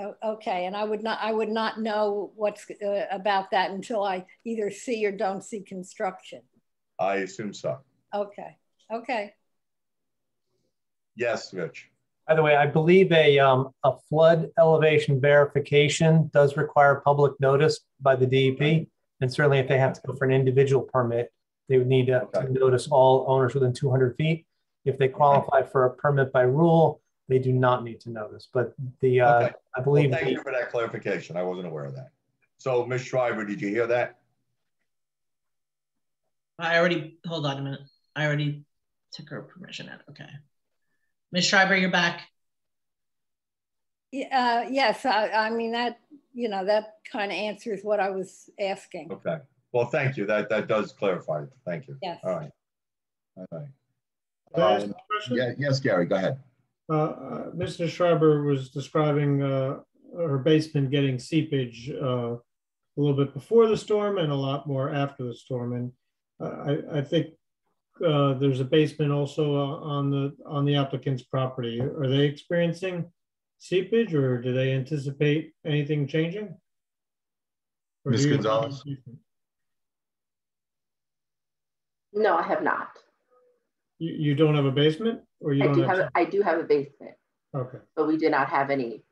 Speaker 11: Oh, okay, and I would not know what's about that until I either see or don't see construction.
Speaker 1: I assume so.
Speaker 11: Okay.
Speaker 1: Yes, Rich.
Speaker 9: By the way, I believe a flood elevation verification does require public notice by the DEP. And certainly if they have to go for an individual permit, they would need to notice all owners within 200 feet. If they qualify for a permit by rule, they do not need to notice. But I believe—
Speaker 1: Thank you for that clarification. I wasn't aware of that. So Ms. Schreiber, did you hear that?
Speaker 3: Hold on a minute. I already took her permission out. Okay. Ms. Schreiber, you're back.
Speaker 11: Yes, I mean that kind of answers what I was asking.
Speaker 1: Okay. Well, thank you. That does clarify it. Thank you.
Speaker 11: Yes.
Speaker 1: All right. Yes, Gary, go ahead.
Speaker 6: Mr. Schreiber was describing her basement getting seepage a little bit before the storm and a lot more after the storm. And I think there's a basement also on the applicant's property. Are they experiencing seepage, or do they anticipate anything changing?
Speaker 1: Ms. Gonzalez?
Speaker 12: No, I have not.
Speaker 6: You don't have a basement, or you don't have?
Speaker 12: I do have a basement.
Speaker 6: Okay.
Speaker 12: But we did not have any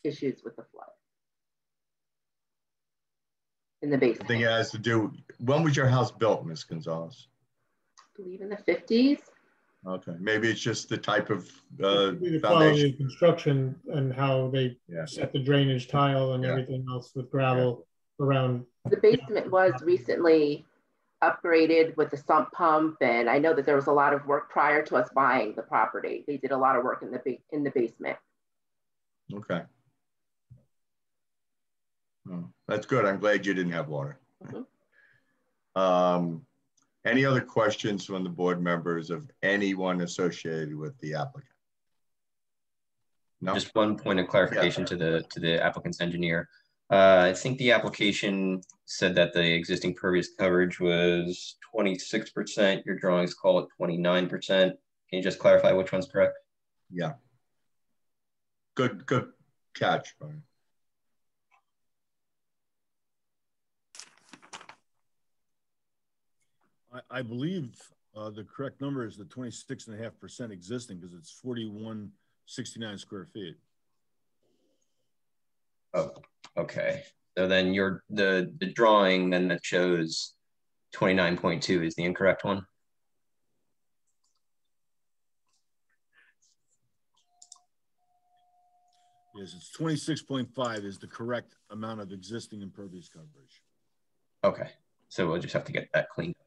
Speaker 12: issues with the flood in the basement.
Speaker 1: I think it has to do. When was your house built, Ms. Gonzalez?
Speaker 12: I believe in the 50s.
Speaker 1: Okay, maybe it's just the type of
Speaker 6: the quality of construction and how they set the drainage tile and everything else with gravel around.
Speaker 12: The basement was recently upgraded with a sump pump, and I know that there was a lot of work prior to us buying the property. They did a lot of work in the basement.
Speaker 1: Okay. Oh, that's good. I'm glad you didn't have water. Mm-hmm. Any other questions from the board members of anyone associated with the applicant?
Speaker 2: No? Just one point of clarification to the applicant's engineer. I think the application said that the existing pervious coverage was 26%. Your drawings call it 29%. Can you just clarify which one's correct?
Speaker 1: Yeah. Good catch, Brian.
Speaker 4: I believe the correct number is the 26.5% existing, because it's 4169 square feet.
Speaker 2: Oh, okay. So then the drawing then that shows 29.2 is the incorrect one?
Speaker 4: Yes, it's 26.5 is the correct amount of existing impervious coverage.
Speaker 2: Okay, so we'll just have to get that cleaned up.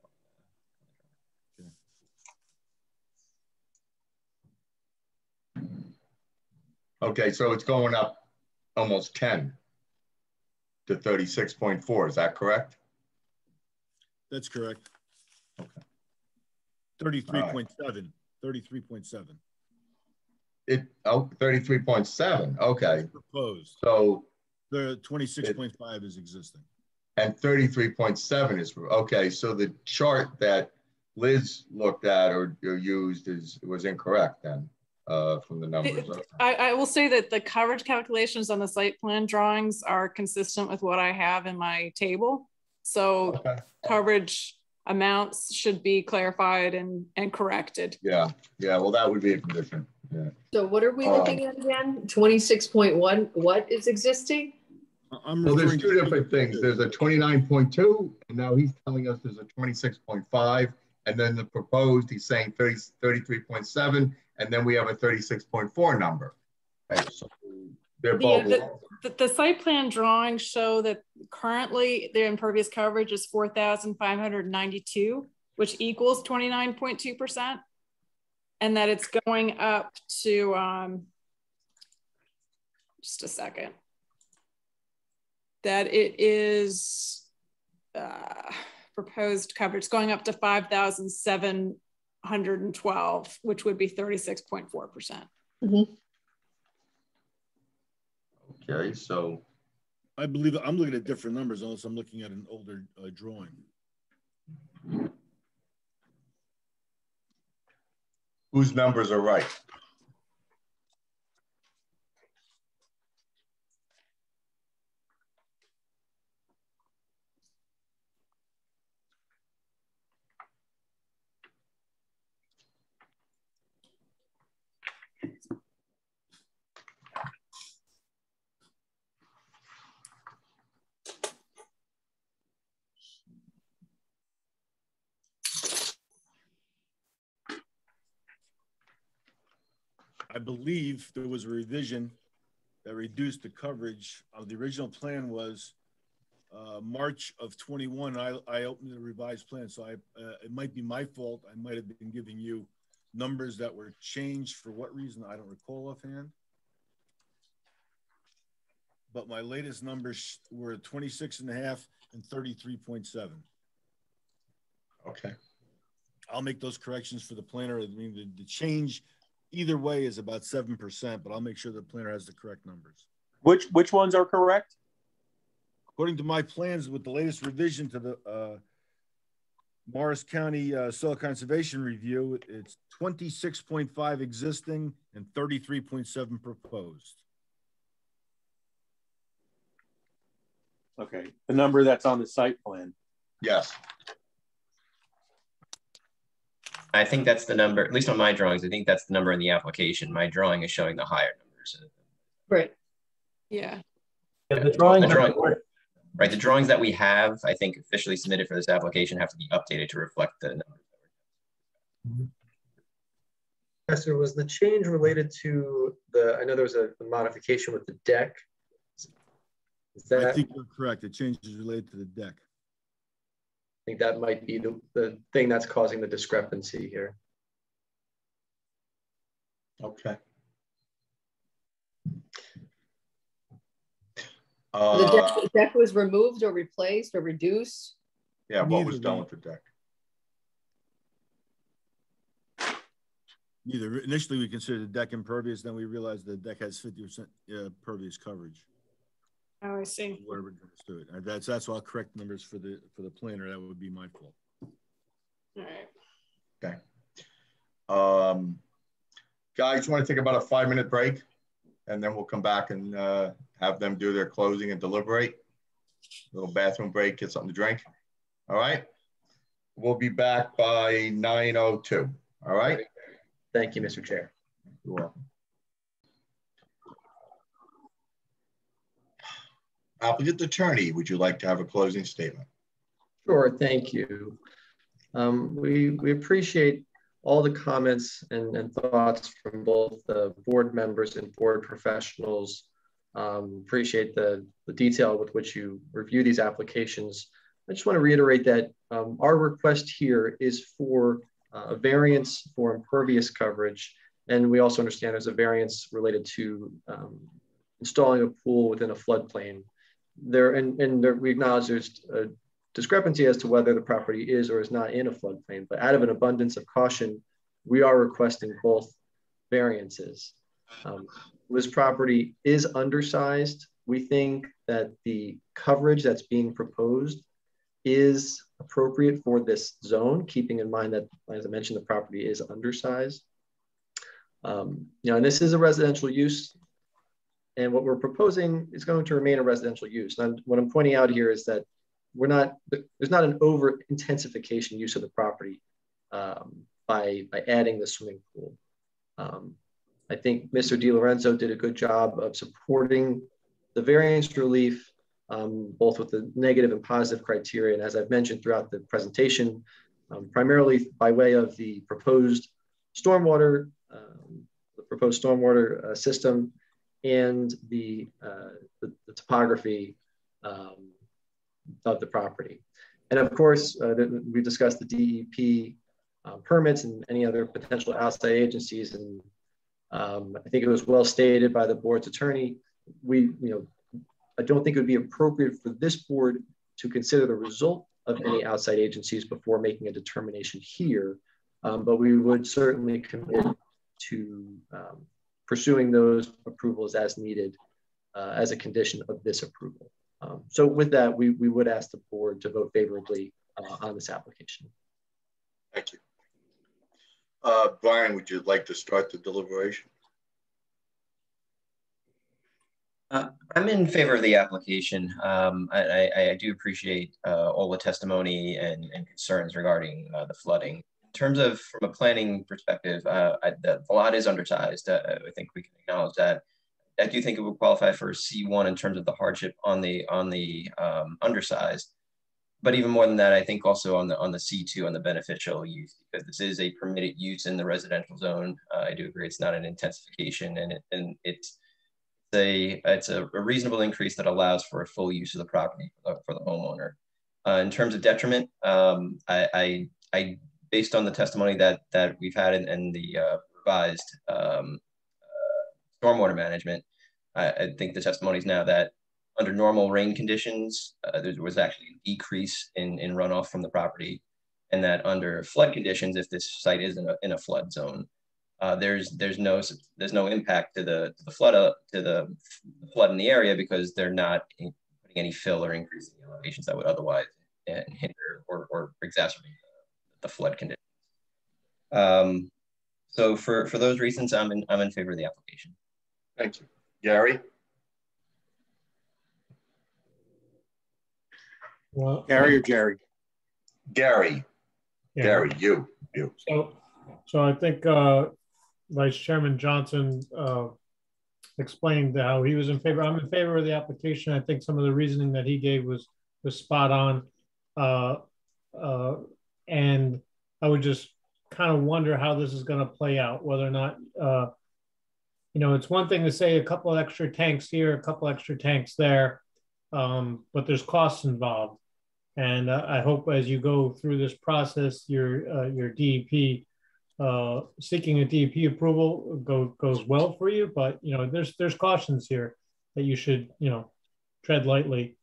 Speaker 1: Okay, so it's going up almost 10 to 36.4. Is that correct?
Speaker 4: That's correct.
Speaker 1: Okay.
Speaker 4: 33.7. 33.7.
Speaker 1: 33.7. Okay.
Speaker 4: It's proposed.
Speaker 1: So
Speaker 4: the 26.5 is existing.
Speaker 1: And 33.7 is okay. So the chart that Liz looked at or used was incorrect then. From the numbers.
Speaker 10: I will say that the coverage calculations on the site plan drawings are consistent with what I have in my table. So coverage amounts should be clarified and corrected.
Speaker 1: Yeah. Well, that would be a condition. Yeah.
Speaker 7: So what are we looking at again? 26.1. What is existing?
Speaker 1: Well, there's two different things. There's a 29.2, and now he's telling us there's a 26.5, and then the proposed, he's saying 33.7, and then we have a 36.4 number. Right, so they're both.
Speaker 10: The site plan drawings show that currently their impervious coverage is 4,592, which equals 29.2%, and that it's going up to, just a second, that it is proposed coverage going up to 5,712, which would be 36.4%.
Speaker 7: Mm-hmm.
Speaker 1: Okay, so
Speaker 4: I believe I'm looking at different numbers unless I'm looking at an older drawing.
Speaker 1: Whose numbers are right?
Speaker 4: I believe there was a revision that reduced the coverage of the original plan was March of 21. I opened the revised plan, so it might be my fault. I might have been giving you numbers that were changed for what reason I don't recall offhand. But my latest numbers were 26.5 and 33.7.
Speaker 1: Okay.
Speaker 4: I'll make those corrections for the planner. I mean, the change either way is about 7%, but I'll make sure the planner has the correct numbers.
Speaker 5: Which ones are correct?
Speaker 4: According to my plans with the latest revision to the Morris County Soil Conservation Review, it's 26.5 existing and 33.7 proposed.
Speaker 5: Okay, the number that's on the site plan.
Speaker 1: Yes.
Speaker 2: I think that's the number, at least on my drawings, I think that's the number in the application. My drawing is showing the higher numbers.
Speaker 7: Right.
Speaker 10: Yeah.
Speaker 9: Yeah, the drawing,
Speaker 2: right, the drawings that we have, I think, officially submitted for this application have to be updated to reflect the numbers.
Speaker 8: Professor, was the change related to the, I know there was a modification with the deck. Is that,
Speaker 4: I think you're correct. The change is related to the deck.
Speaker 8: I think that might be the thing that's causing the discrepancy here.
Speaker 1: Okay.
Speaker 7: The deck was removed or replaced or reduced?
Speaker 1: Yeah, what was done with the deck?
Speaker 4: Neither. Initially, we considered the deck impervious. Then we realized the deck has 50% pervious coverage.
Speaker 10: Oh, I see.
Speaker 4: Whatever understood. That's all correct numbers for the planner. That would be my fault.
Speaker 10: All right.
Speaker 1: Okay. Guys, want to take about a 5-minute break, and then we'll come back and have them do their closing and deliberate. A little bathroom break, get something to drink. All right. We'll be back by 9:02. All right.
Speaker 8: Thank you, Mr. Chair.
Speaker 1: You're welcome. Applicant attorney, would you like to have a closing statement?
Speaker 8: Sure, thank you. We appreciate all the comments and thoughts from both the board members and board professionals. Appreciate the detail with which you review these applications. I just want to reiterate that our request here is for a variance for impervious coverage, and we also understand there's a variance related to installing a pool within a floodplain. We acknowledge there's a discrepancy as to whether the property is or is not in a floodplain, but out of an abundance of caution, we are requesting both variances. This property is undersized. We think that the coverage that's being proposed is appropriate for this zone, keeping in mind that, as I mentioned, the property is undersized. And this is a residential use, and what we're proposing is going to remain a residential use. And what I'm pointing out here is that there's not an over intensification use of the property by adding the swimming pool. I think Mr. DiLorenzo did a good job of supporting the variance relief both with the negative and positive criteria. And as I've mentioned throughout the presentation, primarily by way of the proposed stormwater system and the topography of the property. And of course, we discussed the DEP permits and any other potential outside agencies. And I think it was well stated by the board's attorney. I don't think it would be appropriate for this board to consider the result of any outside agencies before making a determination here. But we would certainly commit to pursuing those approvals as needed as a condition of this approval. So with that, we would ask the board to vote favorably on this application.
Speaker 1: Thank you. Brian, would you like to start the deliberation?
Speaker 2: I'm in favor of the application. I do appreciate all the testimony and concerns regarding the flooding. In terms of, from a planning perspective, the lot is undersized. I think we can acknowledge that. I do think it would qualify for C1 in terms of the hardship on the undersized. But even more than that, I think also on the C2, on the beneficial use, because this is a permitted use in the residential zone. I do agree it's not an intensification, and it's a reasonable increase that allows for a full use of the property for the homeowner. In terms of detriment, I based on the testimony that we've had and the revised stormwater management, I think the testimony is now that under normal rain conditions, there was actually a decrease in runoff from the property, and that under flood conditions, if this site is in a flood zone, there's no impact to the flood in the area, because they're not putting any fill or increase in the elevations that would otherwise hinder or exacerbate the flood conditions. So for those reasons, I'm in favor of the application.
Speaker 1: Thank you, Gary.
Speaker 5: Well, Gary or Jerry?
Speaker 1: Gary. Yeah. Gary, you.
Speaker 6: So I think Vice Chairman Johnson explained how he was in favor. I'm in favor of the application. I think some of the reasoning that he gave was spot on. And I would just kind of wonder how this is going to play out, whether or not, it's one thing to say a couple of extra tanks here, a couple extra tanks there, but there's costs involved. And I hope as you go through this process, your DEP, seeking a DEP approval goes well for you, but there's cautions here that you should tread lightly.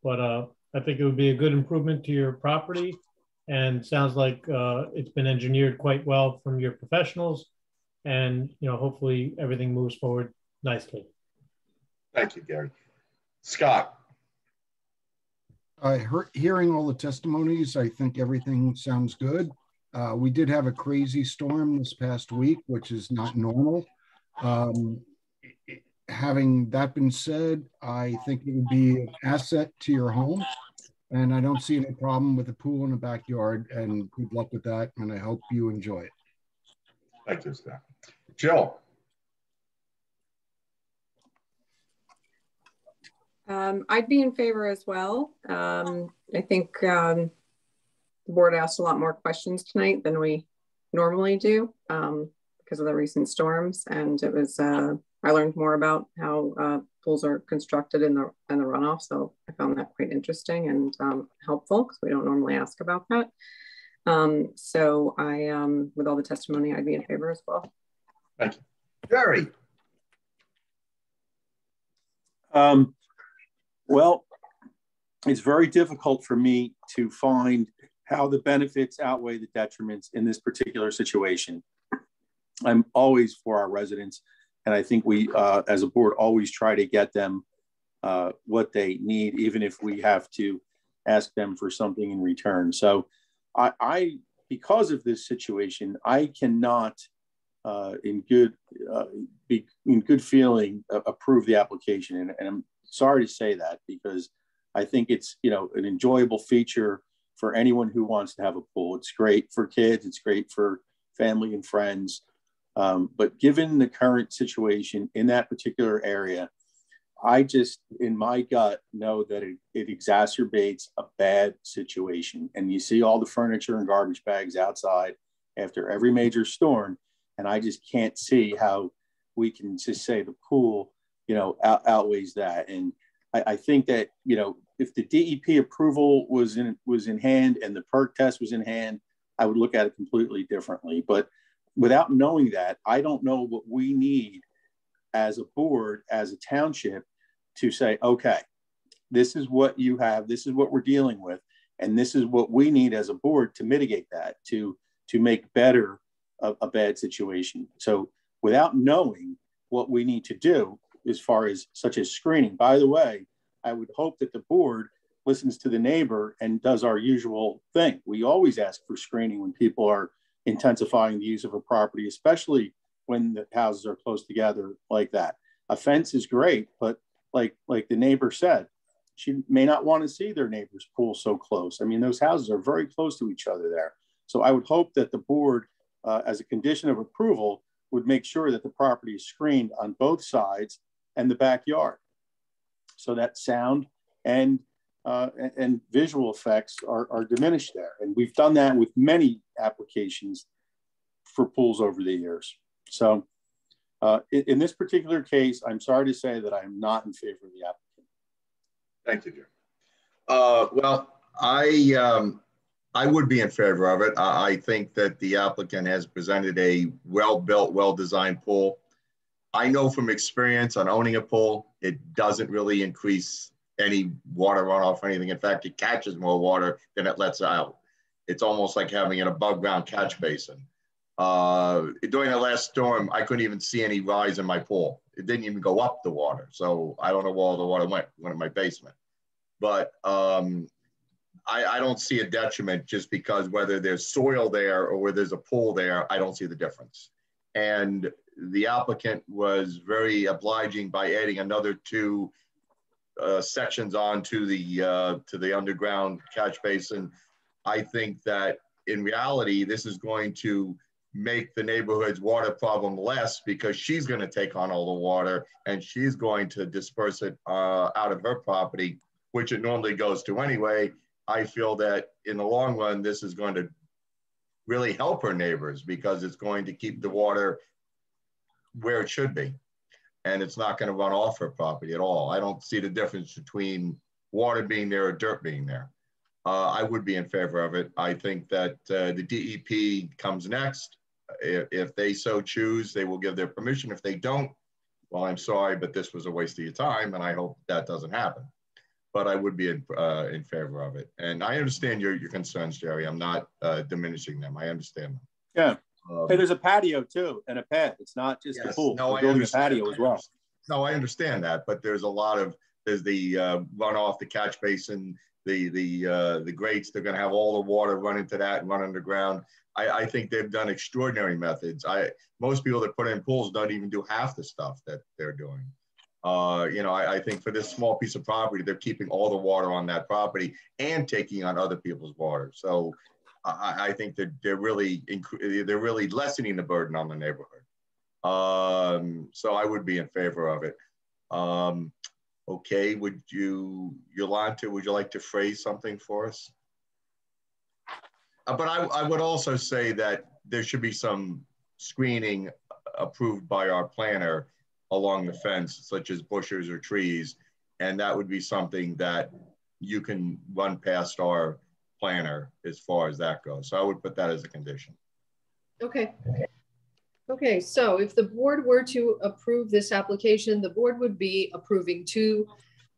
Speaker 6: But I think it would be a good improvement to your property, and sounds like it's been engineered quite well from your professionals, and hopefully everything moves forward nicely.
Speaker 1: Thank you, Gary. Scott.
Speaker 14: Hearing all the testimonies, I think everything sounds good. We did have a crazy storm this past week, which is not normal. Having that been said, I think it would be an asset to your home, and I don't see any problem with a pool in the backyard, and good luck with that, and I hope you enjoy it.
Speaker 1: Thank you, Scott. Jill.
Speaker 10: I'd be in favor as well. I think the board asked a lot more questions tonight than we normally do because of the recent storms, and it was I learned more about how pools are constructed in the runoff, so I found that quite interesting and helpful, because we don't normally ask about that. So I, with all the testimony, I'd be in favor as well.
Speaker 1: Thank you, Jerry.
Speaker 5: Well, it's very difficult for me to find how the benefits outweigh the detriments in this particular situation. I'm always for our residents, and I think we, as a board, always try to get them what they need, even if we have to ask them for something in return. So because of this situation, I cannot, in good feeling, approve the application, and I'm sorry to say that, because I think it's an enjoyable feature for anyone who wants to have a pool. It's great for kids, it's great for family and friends, but given the current situation in that particular area, I just, in my gut, know that it exacerbates a bad situation. And you see all the furniture and garbage bags outside after every major storm. And I just can't see how we can just say the pool, you know, outweighs that. And I think that, you know, if the DEP approval was in hand and the perk test was in hand, I would look at it completely differently. But without knowing that, I don't know what we need as a board, as a township, to say, okay, this is what you have, this is what we're dealing with, and this is what we need as a board to mitigate that, to make better a bad situation. So without knowing what we need to do as far as such as screening, by the way, I would hope that the board listens to the neighbor and does our usual thing. We always ask for screening when people are intensifying the use of a property, especially when the houses are close together like that. A fence is great, but like the neighbor said, she may not want to see their neighbor's pool so close. I mean, those houses are very close to each other there. So I would hope that the board, as a condition of approval, would make sure that the property is screened on both sides and the backyard, so that sound and visual effects are diminished there. And we've done that with many applications for pools over the years. So in this particular case, I'm sorry to say that I'm not in favor of the applicant.
Speaker 1: Thank you, Jerry. Well, I would be in favor of it. I think that the applicant has presented a well-built, well-designed pool. I know from experience on owning a pool, it doesn't really increase any water runoff or anything. In fact, it catches more water than it lets out. It's almost like having an above ground catch basin. During the last storm, I couldn't even see any rise in my pool. It didn't even go up the water. So I don't know where all the water went in my basement. But I don't see a detriment just because whether there's soil there or where there's a pool there, I don't see the difference. And the applicant was very obliging by adding another 2 sections onto the underground catch basin. I think that in reality, this is going to make the neighborhood's water problem less because she's going to take on all the water and she's going to disperse it out of her property, which it normally goes to anyway. I feel that in the long run, this is going to really help her neighbors because it's going to keep the water where it should be. And it's not going to run off her property at all. I don't see the difference between water being there or dirt being there. I would be in favor of it. I think that the DEP comes next. If they so choose, they will give their permission. If they don't, well, I'm sorry, but this was a waste of your time, and I hope that doesn't happen. But I would be in favor of it. And I understand your concerns, Jerry. I'm not diminishing them. I understand them.
Speaker 5: Yeah. Hey, there's a patio too and a pad. It's not just the pool.
Speaker 1: No,
Speaker 5: we're building a patio as well.
Speaker 1: No, I understand that, but there's the runoff, the catch basin, the grates. They're going to have all the water run into that and run underground. I think they've done extraordinary methods. Most people that put in pools don't even do half the stuff that they're doing. You know, I think for this small piece of property, they're keeping all the water on that property and taking on other people's water. So I think that they're really lessening the burden on the neighborhood. So I would be in favor of it. Okay, Yolanta, would you like to phrase something for us? But I would also say that there should be some screening approved by our planner along the fence, such as bushes or trees. And that would be something that you can run past our planner as far as that goes. So I would put that as a condition.
Speaker 7: Okay. Okay, so if the board were to approve this application, the board would be approving 2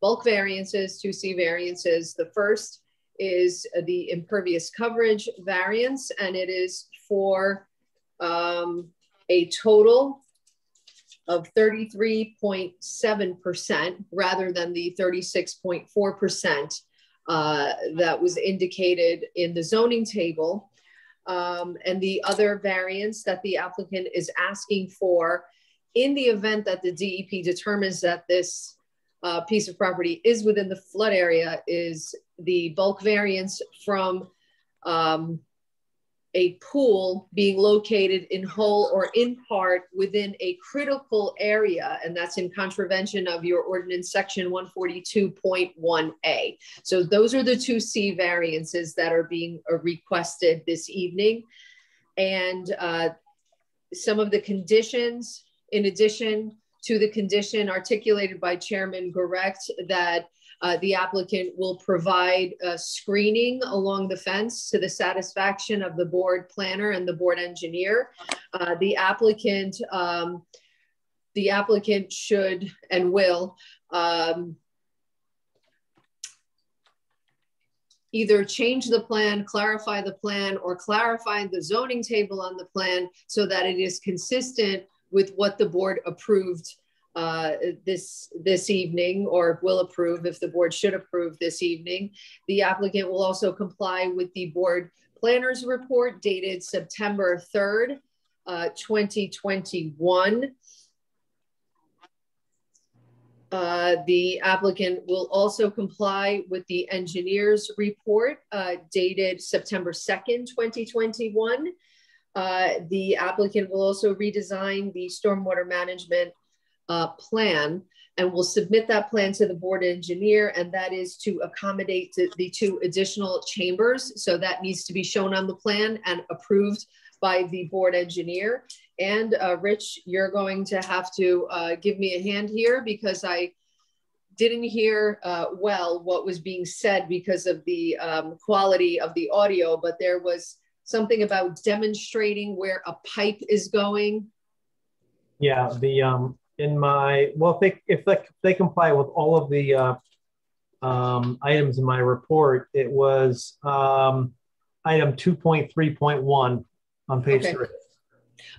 Speaker 7: bulk variances, 2C variances. The first is the impervious coverage variance, and it is for a total of 33.7% rather than the 36.4% that was indicated in the zoning table. And the other variance that the applicant is asking for in the event that the DEP determines that this piece of property is within the flood area is the bulk variance from a pool being located in whole or in part within a critical area, and that's in contravention of your ordinance section 142.1A. So those are the 2C variances that are being requested this evening. And some of the conditions, in addition to the condition articulated by Chairman Gorecht, that the applicant will provide screening along the fence to the satisfaction of the board planner and the board engineer. The applicant should and will either change the plan, clarify the plan, or clarify the zoning table on the plan so that it is consistent with what the board approved this evening, or will approve if the board should approve this evening. The applicant will also comply with the board planner's report dated September 3rd, 2021. The applicant will also comply with the engineer's report dated September 2nd, 2021. The applicant will also redesign the stormwater management plan and will submit that plan to the board engineer, and that is to accommodate the 2 additional chambers. So that needs to be shown on the plan and approved by the board engineer. And Rich, you're going to have to give me a hand here because I didn't hear well what was being said because of the quality of the audio, but there was something about demonstrating where a pipe is going.
Speaker 9: Yeah, the in my, well, if they comply with all of the items in my report, it was item 2.3.1 on page 3.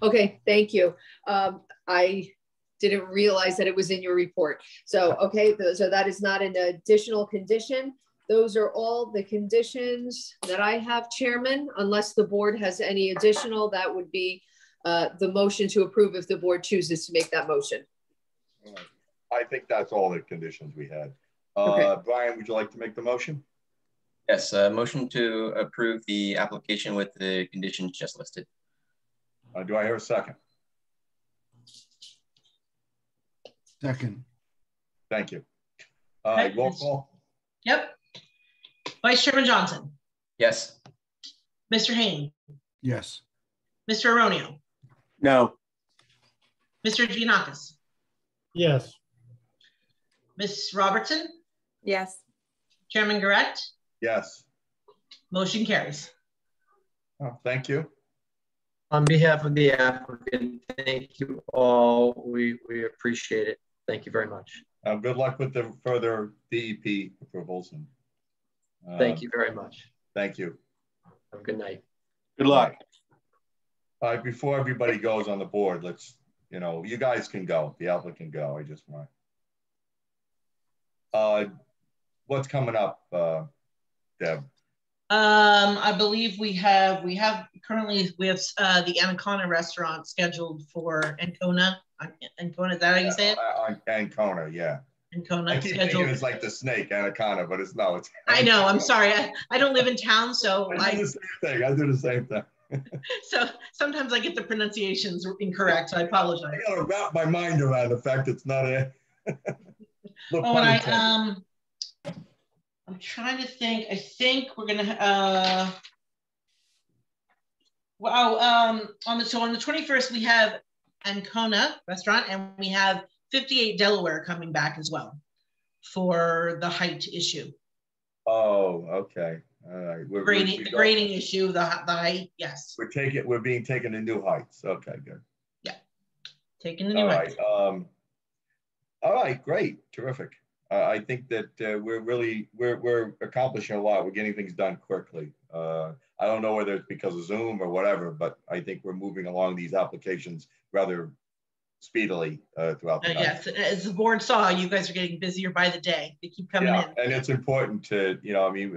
Speaker 7: Okay, thank you. I didn't realize that it was in your report. So, okay, so that is not an additional condition. Those are all the conditions that I have, Chairman, unless the board has any additional. That would be the motion to approve if the board chooses to make that motion.
Speaker 1: I think that's all the conditions we had. Brian, would you like to make the motion?
Speaker 2: Yes, motion to approve the application with the conditions just listed.
Speaker 1: Do I hear a second?
Speaker 14: Second.
Speaker 1: Thank you. Roll call.
Speaker 3: Yep. Vice Chairman Johnson.
Speaker 2: Yes.
Speaker 3: Mr. Haynes.
Speaker 14: Yes.
Speaker 3: Mr. Aronio.
Speaker 5: No.
Speaker 3: Mr. Giannakis.
Speaker 6: Yes.
Speaker 3: Ms. Robertson.
Speaker 10: Yes.
Speaker 3: Chairman Gorecht.
Speaker 1: Yes.
Speaker 3: Motion carries.
Speaker 1: Oh, thank you.
Speaker 8: On behalf of the applicant, thank you all. We appreciate it. Thank you very much.
Speaker 1: Good luck with the further DEP approvals. And,
Speaker 8: thank you very much.
Speaker 1: Thank you.
Speaker 8: Have a good night.
Speaker 5: Good luck.
Speaker 1: All right, before everybody goes on the board, let's, you guys can go. The applicant can go. I just want. What's coming up, Deb?
Speaker 3: I believe we have currently the Ancona restaurant scheduled for Ancona. Ancona, is that how you say it?
Speaker 1: Ancona, yeah.
Speaker 3: Ancona.
Speaker 1: I keep thinking it's like the snake, Anaconda, but it's no. It's.
Speaker 3: I know. I'm sorry. I don't live in town, so
Speaker 1: I do the same thing. I do the same thing.
Speaker 3: So sometimes I get the pronunciations incorrect. So I apologize.
Speaker 1: I gotta wrap my mind around the fact it's not a.
Speaker 3: I'm trying to think. I think we're gonna. On the 21st we have Ancona restaurant, and we have 58 Delaware coming back as well for the height issue.
Speaker 1: Oh, okay. All right.
Speaker 3: The grading issue, the height, yes.
Speaker 1: We're being taken to new heights. Okay, good.
Speaker 3: Yeah, taking the new heights.
Speaker 1: All right, great, terrific. I think that we're accomplishing a lot. We're getting things done quickly. I don't know whether it's because of Zoom or whatever, but I think we're moving along these applications rather speedily throughout the night.
Speaker 3: Yes, as the board saw, you guys are getting busier by the day. They keep coming in.
Speaker 1: And it's important to,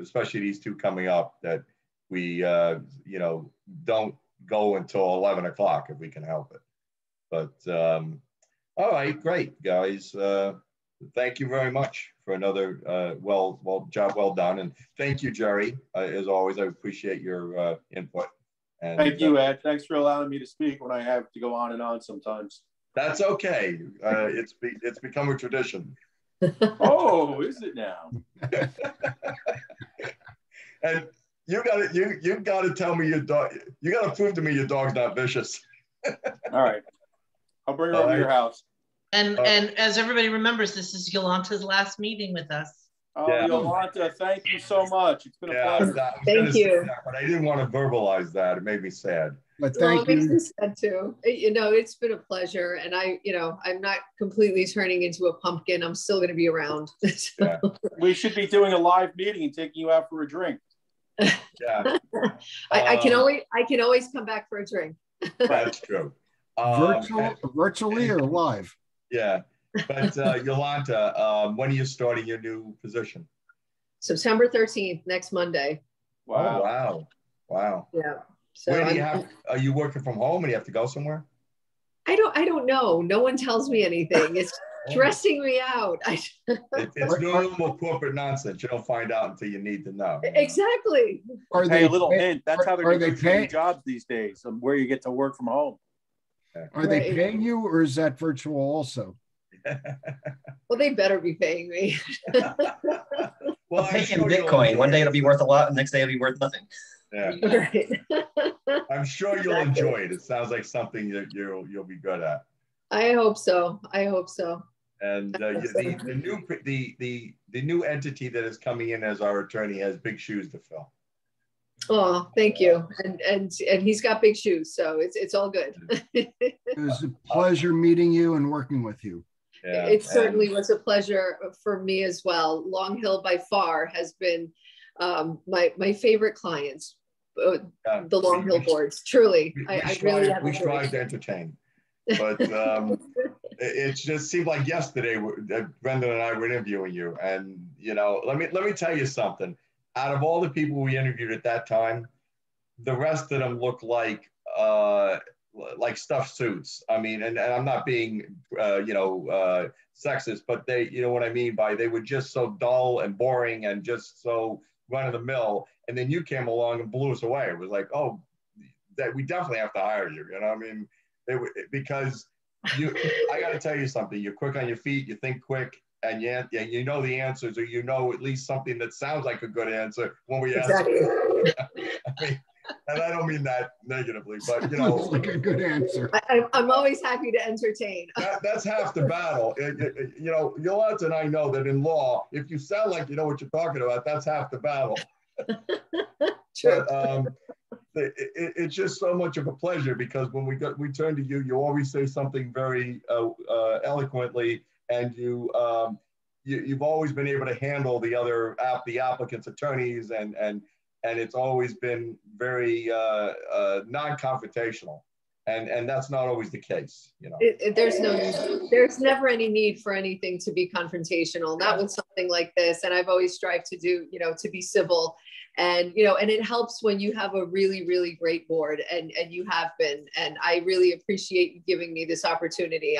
Speaker 1: especially these two coming up, that we, don't go until 11 o'clock if we can help it. But, all right, great, guys. Thank you very much for another job well done. And thank you, Jerry. As always, I appreciate your input. And
Speaker 5: thank you, Ed. Thanks for allowing me to speak when I have to go on and on sometimes.
Speaker 1: That's okay. It's become a tradition.
Speaker 5: Oh, is it now?
Speaker 1: And you got to tell me your dog. You got to prove to me your dog's not vicious.
Speaker 5: All right, I'll bring her over to your house.
Speaker 3: And as everybody remembers, this is Yolanta's last meeting with us.
Speaker 5: Oh, yeah. Yolanta, thank you so much. It's been a pleasure.
Speaker 7: Thank you.
Speaker 1: That, but I didn't want to verbalize that. It made me sad.
Speaker 14: But thank you.
Speaker 7: It makes me sad too. You know, it's been a pleasure, and I'm not completely turning into a pumpkin. I'm still going to be around.
Speaker 1: Yeah.
Speaker 5: We should be doing a live meeting and taking you out for a drink.
Speaker 1: Yeah.
Speaker 7: I can always come back for a drink.
Speaker 1: That's true.
Speaker 14: Virtually or live?
Speaker 1: Yeah. But Yolanta, when are you starting your new position?
Speaker 7: September 13th, next Monday.
Speaker 5: Wow.
Speaker 1: Oh, wow. Wow.
Speaker 7: Yeah. So
Speaker 1: where do you are you working from home and you have to go somewhere?
Speaker 7: I don't know. No one tells me anything. It's stressing me out.
Speaker 1: It's normal corporate nonsense. You don't find out until you need to know.
Speaker 7: Exactly.
Speaker 5: Are they a little hint? That's how they're negotiating jobs these days, where you get to work from home.
Speaker 14: Are they paying you, or is that virtual also?
Speaker 7: Well, they better be paying me.
Speaker 2: Well, pay in Bitcoin. One day it'll be worth a lot, and the next day it'll be worth nothing.
Speaker 1: Yeah.
Speaker 7: Right.
Speaker 1: I'm sure you'll enjoy it. It sounds like something that you'll be good at.
Speaker 7: I hope so. I hope so.
Speaker 1: And the new entity that is coming in as our attorney has big shoes to fill.
Speaker 7: Oh, thank you. And he's got big shoes, so it's all good.
Speaker 14: It was a pleasure meeting you and working with you.
Speaker 1: Yeah,
Speaker 7: it certainly was a pleasure for me as well. Long Hill by far has been my favorite clients. The Long Hill boards, truly.
Speaker 1: We strive to entertain, but it just seemed like yesterday that Brendan and I were interviewing you, and let me tell you something. Out of all the people we interviewed at that time, the rest of them look like stuffed suits. I mean, and I'm not being sexist, but they, you know what I mean by they were just so dull and boring and just so run of the mill. And then you came along and blew us away. It was like, oh, that we definitely have to hire you. I mean, because I got to tell you something. You're quick on your feet. You think quick. And you know the answers, or at least something that sounds like a good answer when we ask.
Speaker 7: Exactly.
Speaker 1: I mean, and I don't mean that negatively, but
Speaker 14: Looks like a good answer.
Speaker 7: I'm always happy to entertain.
Speaker 1: That's half the battle. Yolanta and I know that in law, if you sound like you know what you're talking about, that's half the battle.
Speaker 7: True.
Speaker 1: But it's just so much of a pleasure because when we turn to you, you always say something very eloquently. And you've always been able to handle the applicant's attorneys, and it's always been very non-confrontational, and that's not always the case.
Speaker 7: There's never any need for anything to be confrontational. Not with something like this, and I've always strived to do to be civil, and and it helps when you have a really, really great board, and you have been, and I really appreciate you giving me this opportunity.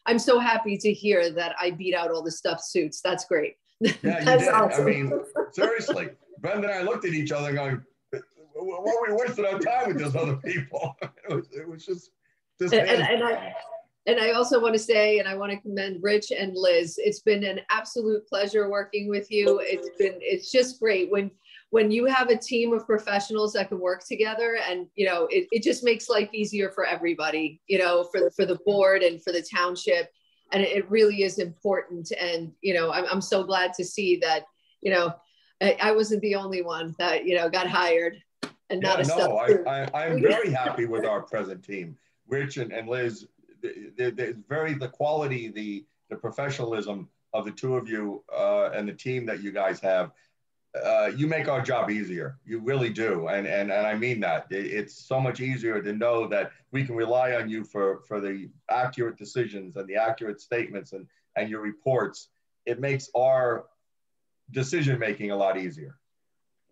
Speaker 7: I'm so happy to hear that I beat out all the stuffed suits. That's great.
Speaker 1: Yeah,
Speaker 7: That's
Speaker 1: you did.
Speaker 7: awesome.
Speaker 1: I mean, seriously, Brenda and I looked at each other going, "What are we wasting our time with those other people?" It was just.
Speaker 7: And I also want to say, and I want to commend Rich and Liz. It's been an absolute pleasure working with you. It's just great when you have a team of professionals that can work together, and it just makes life easier for everybody, for the board and for the township, and it really is important. And I'm so glad to see that I wasn't the only one that got hired, and not
Speaker 1: I'm very happy with our present team, Rich and Liz. The quality, the professionalism of the two of you and the team that you guys have. You make our job easier. You really do. And I mean that. It's so much easier to know that we can rely on you for the accurate decisions and the accurate statements and your reports. It makes our decision-making a lot easier.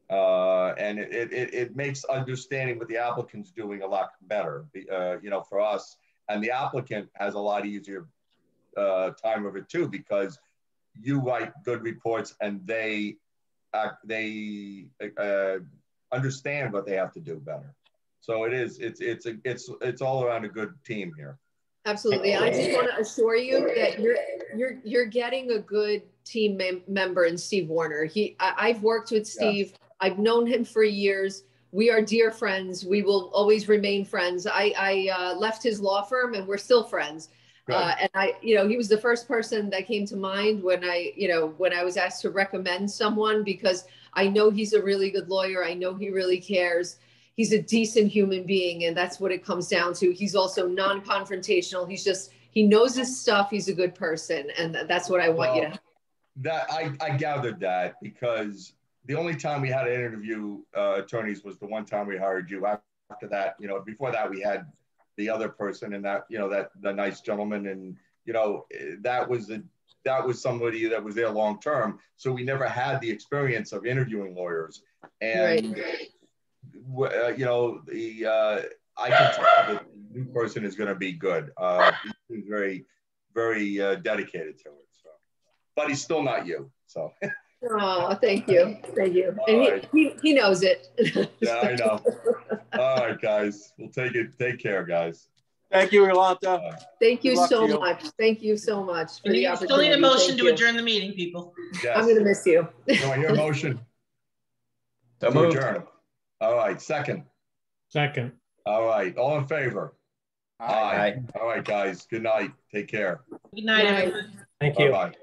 Speaker 1: And it makes understanding what the applicant's doing a lot better, for us. And the applicant has a lot easier time of it too, because you write good reports and they understand what they have to do better. So it's all around a good team here.
Speaker 7: Absolutely. I just want to assure you that you're getting a good team member in Steve Warner. I've worked with Steve. Yes. I've known him for years. We are dear friends. We will always remain friends. I left his law firm and we're still friends. And he was the first person that came to mind when I was asked to recommend someone, because I know he's a really good lawyer. I know he really cares. He's a decent human being, and that's what it comes down to. He's also non-confrontational. He knows his stuff. He's a good person, and that's what I want you to have.
Speaker 1: That I gathered that, because the only time we had to interview attorneys was the one time we hired you. After that, before that we had the other person, and that the nice gentleman, and that was somebody that was there long term. So we never had the experience of interviewing lawyers, and. Right. I can tell that the new person is going to be good. He's very, very dedicated to it. So, but he's still not you. So.
Speaker 7: Oh, thank you, and he knows it.
Speaker 1: Yeah, I know. All right, guys, we'll take it. Take care, guys.
Speaker 5: Thank you, Yolanta.
Speaker 7: Thank you so much. Thank you so much for the opportunity.
Speaker 3: Still need a motion to adjourn the meeting, people.
Speaker 1: Yes.
Speaker 7: I'm going to miss you.
Speaker 1: Do I hear a motion to adjourn? All right, second. All right, all in favor? Aye. All right, guys, good night. Take care.
Speaker 3: Good night, everyone.
Speaker 9: Thank you.
Speaker 1: Bye-bye.